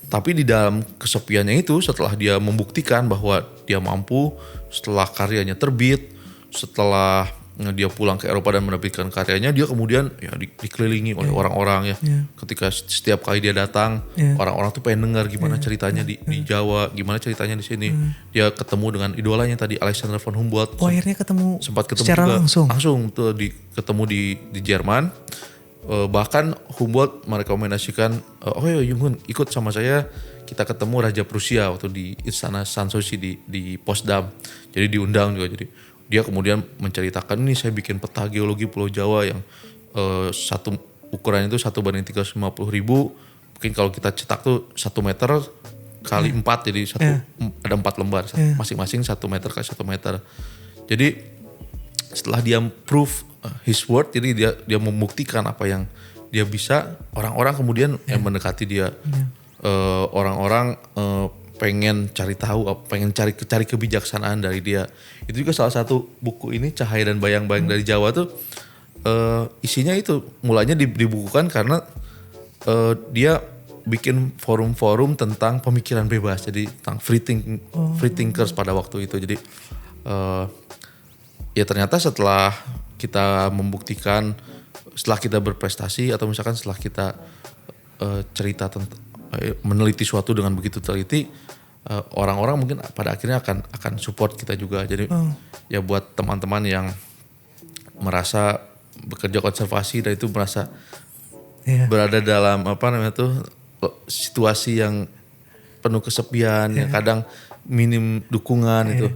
tapi di dalam kesepiannya itu, setelah dia membuktikan bahwa dia mampu, setelah karyanya terbit, setelah dia pulang ke Eropa dan menerbitkan karyanya, dia kemudian ya dikelilingi oleh orang-orang ya. Ketika setiap kali dia datang, orang-orang tuh pengen dengar gimana ceritanya di Jawa, gimana ceritanya di sini. Dia ketemu dengan idolanya tadi, Alexander von Humboldt. Akhirnya sempat ketemu secara juga, langsung tuh ketemu di Jerman. Bahkan Humboldt merekomendasikan, oh ya Jung Hoon ikut sama saya, kita ketemu Raja Prusia waktu di Istana Sanssouci di Potsdam. Jadi diundang juga. Jadi dia kemudian menceritakan, ini saya bikin peta geologi Pulau Jawa yang satu ukurannya itu 1:350.000. Mungkin kalau kita cetak tuh 1 meter kali 4, jadi ada 4 lembar, masing-masing 1 meter kali 1 meter. Jadi setelah dia proof his word, jadi dia membuktikan apa yang dia bisa, orang-orang kemudian yang mendekati dia. Orang-orang pengen cari tahu, pengen cari kebijaksanaan dari dia. Itu juga salah satu buku ini, Cahaya dan Bayang-Bayang dari Jawa tuh isinya itu mulanya dibukukan karena dia bikin forum-forum tentang pemikiran bebas, jadi tentang free thinkers pada waktu itu. Jadi ya ternyata setelah kita membuktikan, setelah kita berprestasi, atau misalkan setelah kita cerita tentang meneliti suatu dengan begitu teliti, orang-orang mungkin pada akhirnya akan support kita juga. Jadi ya buat teman-teman yang merasa bekerja konservasi dan itu merasa berada dalam situasi yang penuh kesepian, yang kadang minim dukungan itu.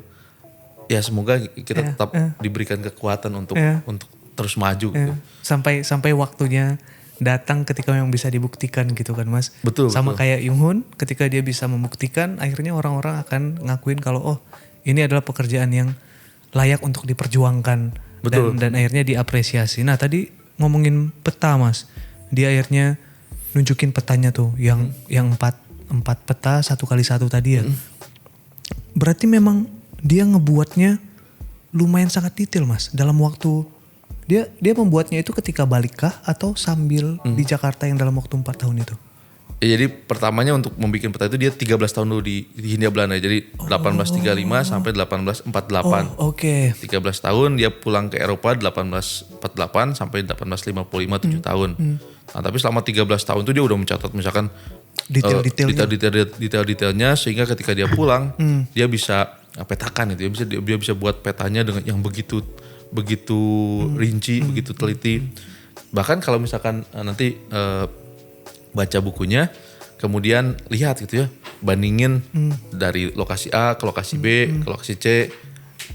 Ya semoga kita tetap diberikan kekuatan untuk terus maju. Gitu. Sampai waktunya datang ketika yang bisa dibuktikan gitu kan Mas. Betul. Sama kayak Jung Hoon, ketika dia bisa membuktikan, akhirnya orang-orang akan ngakuin kalau ini adalah pekerjaan yang layak untuk diperjuangkan. Betul. Dan akhirnya diapresiasi. Nah tadi ngomongin peta Mas, dia akhirnya nunjukin petanya tuh yang 4 peta 1x1 tadi ya. Berarti memang dia ngebuatnya lumayan sangat detail Mas, dalam waktu dia membuatnya itu ketika balikkah atau sambil di Jakarta yang dalam waktu 4 tahun itu? Ya, jadi pertamanya untuk membuat peta itu dia 13 tahun dulu di Hindia Belanda. Jadi 1835 sampai 1848. Oke. 13 tahun dia pulang ke Eropa 1848 sampai 1855, 7 tahun. Nah, tapi selama 13 tahun itu dia udah mencatat misalkan detail-detailnya, sehingga ketika dia pulang dia bisa petakan itu, dia bisa buat petanya dengan yang begitu rinci, begitu teliti. Bahkan kalau misalkan nanti baca bukunya, kemudian lihat gitu ya, bandingin dari lokasi A ke lokasi B ke lokasi C,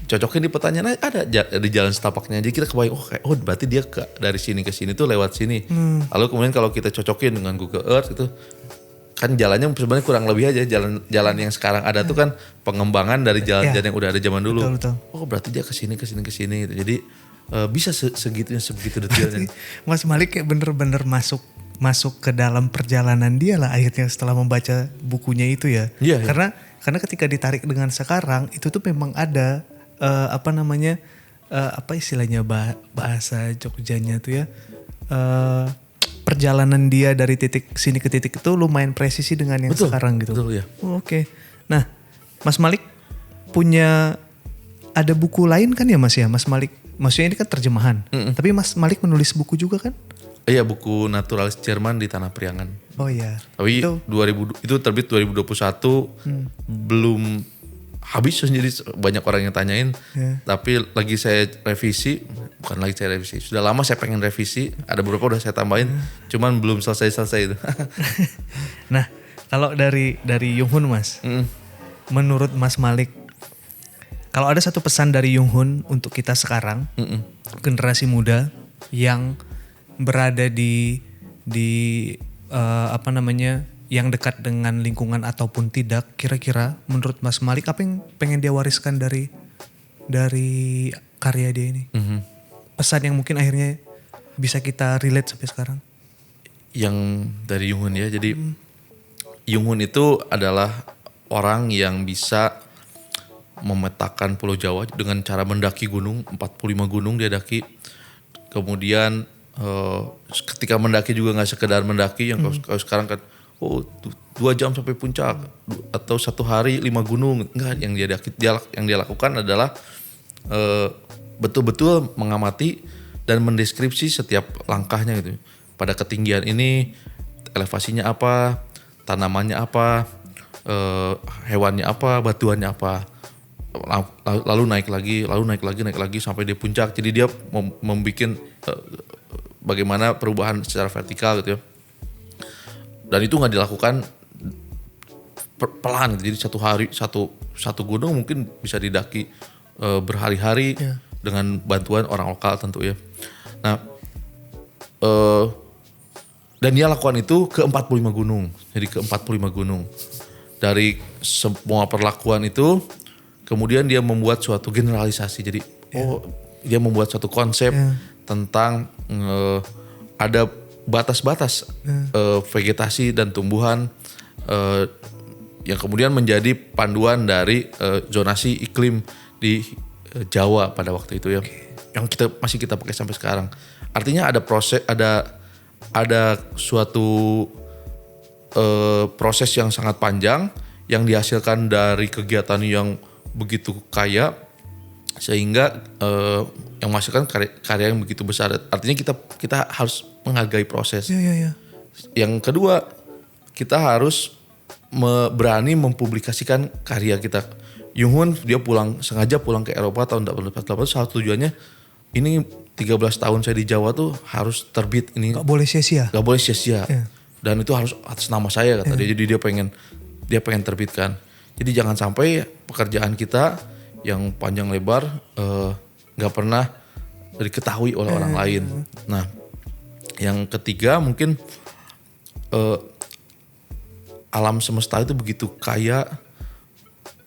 cocokin di petanya ada di jalan setapaknya aja kita kebayang berarti dia dari sini ke sini tuh lewat sini. Lalu kemudian kalau kita cocokin dengan Google Earth itu kan jalannya sebenarnya kurang lebih aja jalan yang sekarang ada tuh kan pengembangan dari jalan-jalan yang udah ada zaman dulu. Betul. Oh berarti dia ke sini gitu. Jadi bisa sebegitu detailnya. Mas Malik kayak bener-bener masuk ke dalam perjalanan dia lah akhirnya setelah membaca bukunya itu ya. Iya. Karena ketika ditarik dengan sekarang itu tuh memang ada apa istilahnya bahasa Jogjanya tuh ya. Perjalanan dia dari titik sini ke titik itu lumayan presisi dengan yang sekarang gitu. Betul ya. Oke. Nah, Mas Malik punya ada buku lain kan ya Mas ya? Mas Malik, maksudnya ini kan terjemahan. Tapi Mas Malik menulis buku juga kan? Iya, buku Naturalis Jerman di Tanah Priangan. Oh iya. Tapi itu terbit 2021 belum habis, jadi banyak orang yang tanyain. Tapi lagi saya revisi, sudah lama saya pengen revisi, ada beberapa udah saya tambahin, cuman belum selesai itu. Nah, kalau dari Yung Hun Mas, menurut Mas Malik, kalau ada satu pesan dari Yung Hun untuk kita sekarang, generasi muda yang berada di yang dekat dengan lingkungan ataupun tidak, kira-kira menurut Mas Malik apa yang pengen dia wariskan dari karya dia ini? Pesan yang mungkin akhirnya bisa kita relate sampai sekarang. Yang dari Yung Hun ya, jadi Yung Hun itu adalah orang yang bisa memetakan Pulau Jawa dengan cara mendaki gunung, 45 gunung dia daki. Kemudian ketika mendaki juga gak sekedar mendaki yang kalau sekarang kan 2 jam sampai puncak atau 1 hari 5 gunung. Enggak, yang dia lakukan adalah betul-betul mengamati dan mendeskripsi setiap langkahnya gitu. Pada ketinggian ini elevasinya apa, tanamannya apa, hewannya apa, batuannya apa. Lalu naik lagi sampai di puncak. Jadi dia membuat bagaimana perubahan secara vertikal gitu ya. Dan itu nggak dilakukan pelan gitu. Jadi 1 hari satu gunung mungkin bisa didaki berhari-hari dengan bantuan orang lokal tentu ya. Nah, dan dia lakukan itu ke 45 gunung. Jadi ke 45 gunung. Dari semua perlakuan itu kemudian dia membuat suatu generalisasi. Jadi dia membuat suatu konsep tentang ada batas-batas vegetasi dan tumbuhan yang kemudian menjadi panduan dari zonasi iklim di Jawa pada waktu itu ya. Yang masih kita pakai sampai sekarang. Artinya ada proses, ada suatu proses yang sangat panjang yang dihasilkan dari kegiatan yang begitu kaya sehingga yang menghasilkan karya yang begitu besar. Artinya kita harus menghargai proses. Yang kedua, kita harus berani mempublikasikan karya kita. Yung Hun dia sengaja pulang ke Eropa tahun 1848. Salah tujuannya ini 13 tahun saya di Jawa tuh harus terbit ini. Gak boleh sia-sia. Dan itu harus atas nama saya kata dia. Jadi dia pengen terbitkan. Jadi jangan sampai pekerjaan kita yang panjang lebar nggak pernah diketahui oleh orang lain. Nah, yang ketiga mungkin alam semesta itu begitu kaya.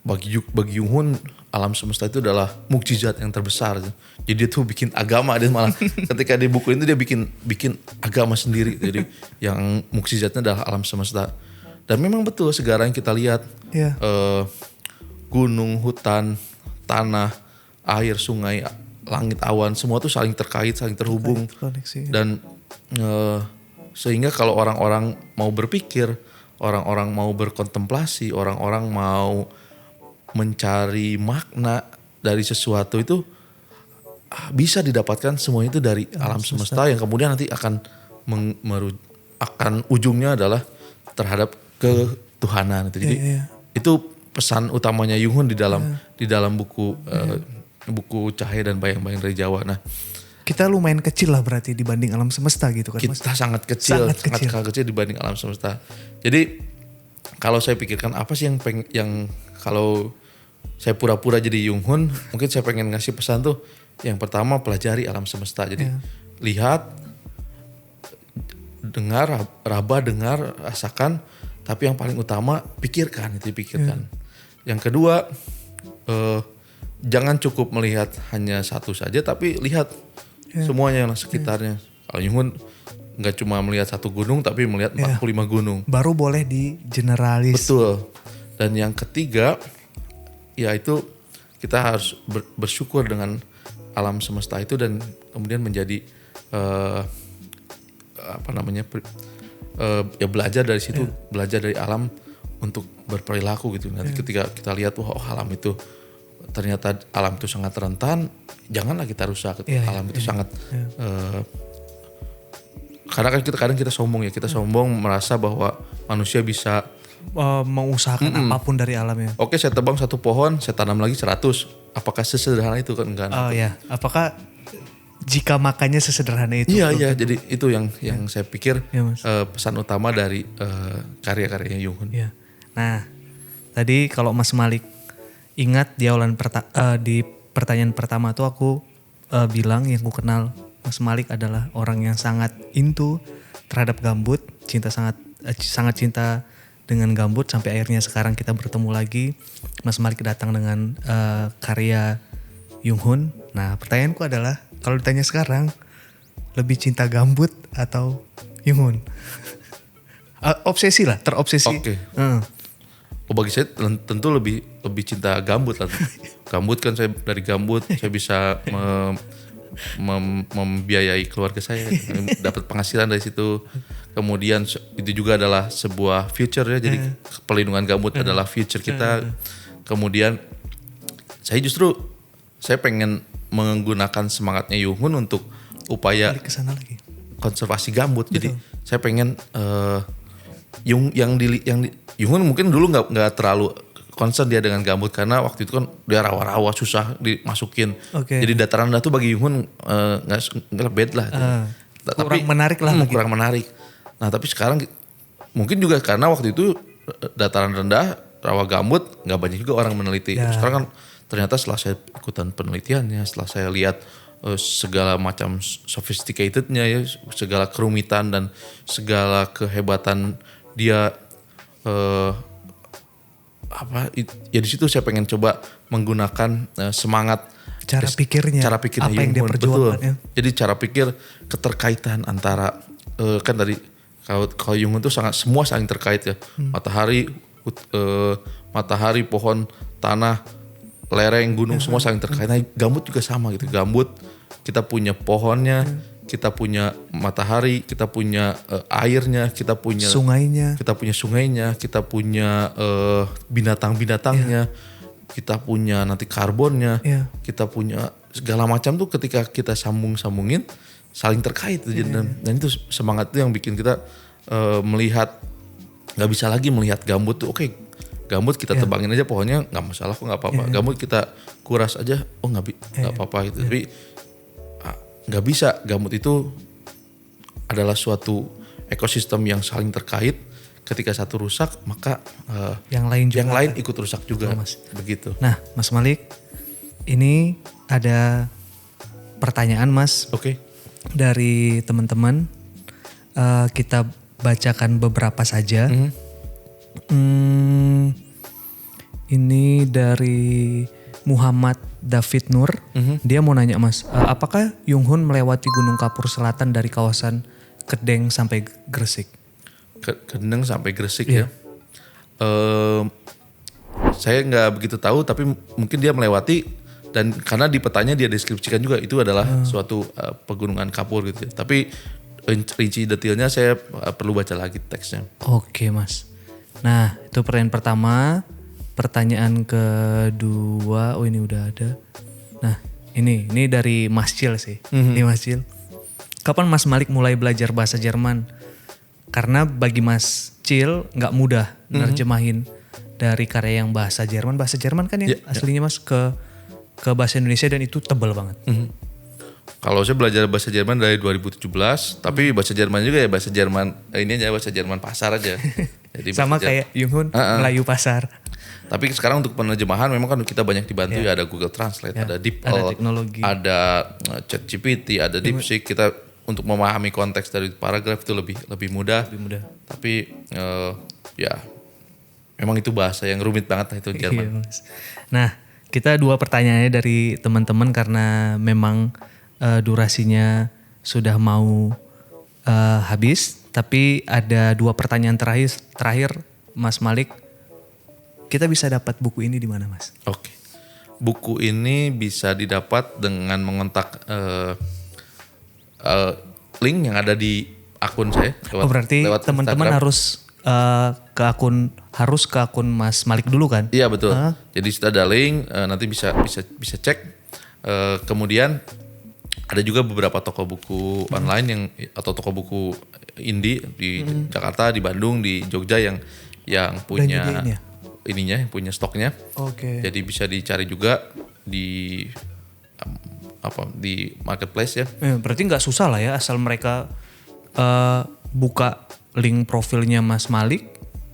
Bagi Yung Hun alam semesta itu adalah mukjizat yang terbesar. Jadi dia tuh bikin agama, dia malah ketika di buku itu dia bikin agama sendiri. Jadi yang mukjizatnya adalah alam semesta. Dan memang betul segala yang kita lihat gunung, hutan, tanah, air, sungai, langit, awan, semua tuh saling terkait, saling terhubung. Dan sehingga kalau orang-orang mau berpikir, orang-orang mau berkontemplasi, orang-orang mau mencari makna dari sesuatu itu bisa didapatkan semua itu dari alam semesta yang kemudian nanti akan ujungnya adalah terhadap ketuhanan. Jadi itu pesan utamanya Yung Hun di dalam buku buku Cahaya dan Bayang-Bayang dari Jawa. Nah, kita lumayan kecil lah berarti dibanding alam semesta gitu kan. Kita sangat kecil dibanding alam semesta. Jadi kalau saya pikirkan apa sih yang kalau saya pura-pura jadi Jung Hoon, mungkin saya pengen ngasih pesan tuh, yang pertama pelajari alam semesta. Jadi lihat, dengar, dengar, rasakan, tapi yang paling utama pikirkan, itu dipikirkan. Yang kedua, jangan cukup melihat hanya satu saja, tapi lihat semuanya yang sekitarnya. Kalau Jung Hoon nggak cuma melihat satu gunung, tapi melihat 45 gunung. Baru boleh di generalis. Betul. Dan yang ketiga, yaitu kita harus bersyukur dengan alam semesta itu dan kemudian menjadi ya belajar dari situ, belajar dari alam untuk berperilaku gitu. Nanti ketika kita lihat alam itu ternyata alam itu sangat rentan, janganlah kita rusak. Alam itu sangat karena kan kadang kita sombong ya, kita sombong merasa bahwa manusia bisa mengusahakan apapun dari alamnya. Oke, saya tebang satu pohon, saya tanam lagi 100. Apakah sesederhana itu kan? Enggak. Oh ya, apakah jika makannya sesederhana itu? Iya. Jadi itu yang saya pikir pesan utama dari karya-karyanya Jung Hoon. Ya. Nah, tadi kalau Mas Malik ingat di di pertanyaan pertama tuh aku bilang yang ku kenal Mas Malik adalah orang yang sangat into terhadap gambut, sangat cinta dengan gambut sampai akhirnya sekarang kita bertemu lagi. Mas Malik datang dengan karya Jung Hoon. Nah, pertanyaanku adalah kalau ditanya sekarang lebih cinta gambut atau Jung Hoon? Obsesi lah, terobsesi. Oke. Bagi saya tentu lebih cinta gambut lah. Gambut kan saya dari gambut saya bisa membiayai keluarga saya, dapat penghasilan dari situ. Kemudian itu juga adalah sebuah future ya, jadi pelindungan gambut adalah future kita. Kemudian saya pengen menggunakan semangatnya Jung Hoon untuk upaya konservasi gambut. Betul. Jadi saya pengen Jung Hoon mungkin dulu nggak terlalu concern dia dengan gambut karena waktu itu kan dia rawa-rawa susah dimasukin. Jadi dataran rendah tuh bagi Jung Hoon nggak bad lah. Kurang menarik lah. Kurang menarik. Nah tapi sekarang mungkin juga karena waktu itu dataran rendah rawa gambut nggak banyak juga orang meneliti. Sekarang kan ternyata setelah saya ikutan penelitiannya, setelah saya lihat segala macam sophisticatednya ya, segala kerumitan dan segala kehebatan dia. Ya di situ saya pengen coba menggunakan semangat cara pikirnya apa yang dia perjuangkan. Betul. Jadi cara pikir keterkaitan antara kan tadi kalau Jung Hoon itu semua saling terkait ya. Matahari, pohon, tanah, lereng, gunung semua saling terkait. Nah, gambut juga sama gitu. Gambut kita punya pohonnya, kita punya matahari, kita punya airnya, kita punya sungainya, kita punya binatang-binatangnya, kita punya nanti karbonnya, kita punya segala macam tuh ketika kita sambungin saling terkait. Dan itu semangat itu yang bikin kita melihat, nggak bisa lagi melihat gambut tuh oke, gambut kita tebangin aja pohonnya nggak masalah kok, nggak apa-apa. Gambut kita kuras aja nggak apa-apa gitu. Tapi nggak bisa, gambut itu adalah suatu ekosistem yang saling terkait. Ketika satu rusak maka yang lain ikut rusak juga. Mas. Begitu. Nah Mas Malik, ini ada pertanyaan Mas. Dari teman-teman, kita bacakan beberapa saja. Ini dari Muhammad David Nur. Dia mau nanya Mas, apakah Jung Hoon melewati Gunung Kapur Selatan dari kawasan Kedeng sampai Gresik? Kedeng sampai Gresik ya. Saya nggak begitu tahu, tapi mungkin dia melewati. Dan karena di petanya dia deskripsikan juga itu adalah suatu pegunungan kapur gitu ya. Tapi rinci detailnya saya perlu baca lagi teksnya. Oke Mas. Nah itu pertanyaan pertama. Pertanyaan kedua, ini udah ada. Nah ini dari Mas Cil sih. Ini Mas Cil. Kapan Mas Malik mulai belajar bahasa Jerman? Karena bagi Mas Cil nggak mudah nerjemahin dari karya yang bahasa Jerman. Bahasa Jerman kan yang aslinya Mas ke bahasa Indonesia dan itu tebal banget. Kalau saya belajar bahasa Jerman dari 2017, tapi bahasa Jerman juga ya bahasa Jerman ini aja, bahasa Jerman pasar aja. Jadi sama kayak Jung Hoon, Melayu pasar. Tapi sekarang untuk penerjemahan memang kan kita banyak dibantu ya, ada Google Translate, ada DeepL, ada teknologi, ada ChatGPT, ada DeepSeek. Kita untuk memahami konteks dari paragraf itu lebih mudah. Tapi ya memang itu bahasa yang rumit banget lah itu Jerman. Nah, kita 2 pertanyaannya dari teman-teman karena memang durasinya sudah mau habis. Tapi ada 2 pertanyaan terakhir Mas Malik. Kita bisa dapat buku ini di mana, Mas? Oke. Buku ini bisa didapat dengan mengontak link yang ada di akun saya. Berarti teman-teman harus ke akun Mas Malik dulu kan? Iya betul. Jadi sudah ada link, nanti bisa cek. Kemudian ada juga beberapa toko buku online atau toko buku indie di Jakarta, di Bandung, di Jogja yang punya yang punya stoknya. Oke. Jadi bisa dicari juga di di marketplace ya. Berarti nggak susah lah ya, asal mereka buka link profilnya Mas Malik,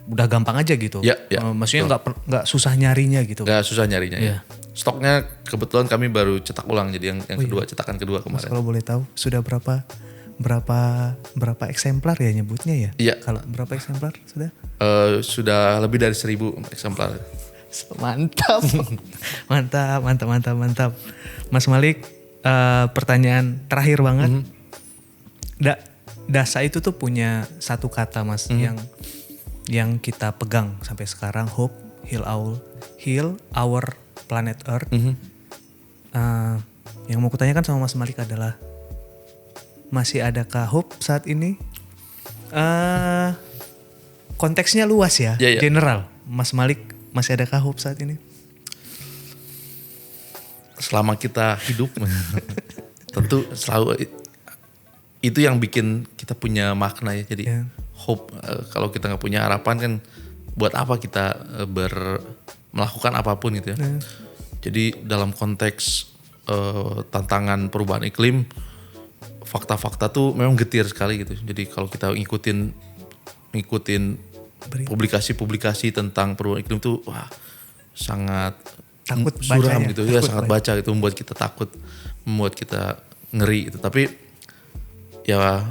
udah gampang aja gitu. Ya. Maksudnya nggak susah nyarinya gitu. Nggak susah nyarinya. Ya. Stoknya kebetulan kami baru cetak ulang, jadi yang kedua, cetakan kedua kemarin. Mas, kalau boleh tahu sudah berapa eksemplar ya nyebutnya ya? Iya. Kalau berapa eksemplar sudah? Sudah lebih dari 1.000 eksemplar. Mantap. Mas Malik, pertanyaan terakhir banget. Dasa itu tuh punya satu kata, Mas, yang kita pegang sampai sekarang, hope, heal our planet Earth. Yang mau kutanyakan sama Mas Malik adalah, masih adakah hope saat ini? Konteksnya luas ya, general. Mas Malik, masih adakah hope saat ini? Selama kita hidup, tentu selalu itu yang bikin kita punya makna ya. Jadi hope, kalau kita nggak punya harapan kan, buat apa kita melakukan apapun gitu ya. Jadi dalam konteks tantangan perubahan iklim, fakta-fakta tuh memang getir sekali gitu. Jadi kalau kita ngikutin publikasi-publikasi tentang perubahan iklim tuh sangat takut suram gitu ya, sangat baca gitu, membuat kita takut, membuat kita ngeri gitu. Tapi ya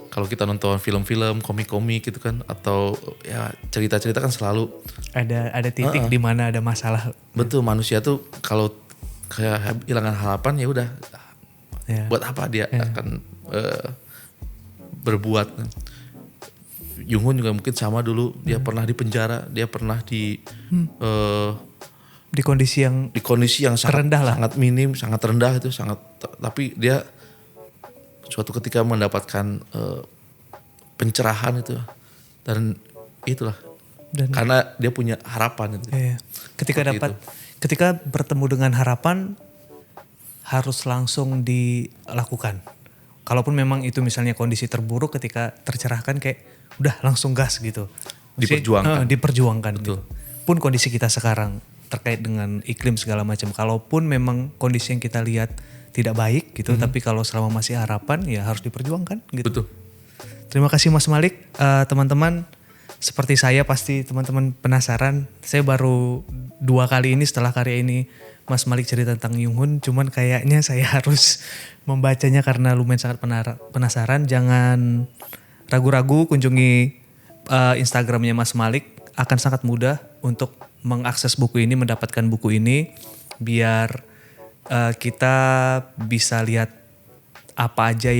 kalau kita nonton film-film, komik-komik gitu kan, atau ya cerita-cerita kan selalu ada titik di mana ada masalah. Betul, manusia tuh kalau kayak hilangan harapan ya udah, buat apa dia akan berbuat. Junghun juga mungkin sama dulu, dia pernah di penjara, dia pernah di kondisi yang sangat minim, sangat rendah itu, tapi dia suatu ketika mendapatkan pencerahan itu, dan itulah karena dia punya harapan itu. Ketika bertemu dengan harapan harus langsung dilakukan. Kalaupun memang itu misalnya kondisi terburuk, ketika tercerahkan kayak udah langsung gas gitu. Diperjuangkan. Betul. Gitu. Pun kondisi kita sekarang terkait dengan iklim segala macam. Kalaupun memang kondisi yang kita lihat tidak baik gitu, tapi kalau selama masih harapan ya harus diperjuangkan gitu. Betul. Terima kasih Mas Malik. Teman-teman, seperti saya pasti teman-teman penasaran. Saya baru 2 kali ini setelah karya ini Mas Malik cerita tentang Junghun, cuman kayaknya saya harus membacanya karena lumayan sangat penasaran. Jangan ragu-ragu, kunjungi Instagramnya Mas Malik. Akan sangat mudah untuk mengakses buku ini, mendapatkan buku ini, biar kita bisa lihat apa aja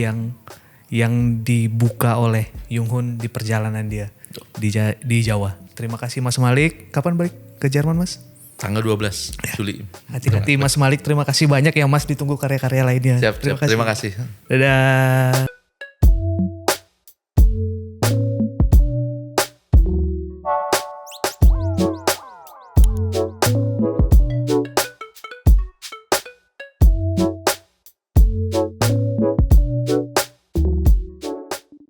yang dibuka oleh Junghun di perjalanan dia di Jawa. Terima kasih Mas Malik. Kapan balik ke Jerman, Mas? Tanggal 12 Juli. Hati-hati Mas Malik, terima kasih banyak ya Mas, ditunggu karya-karya lainnya. Siap, terima kasih. Dadah.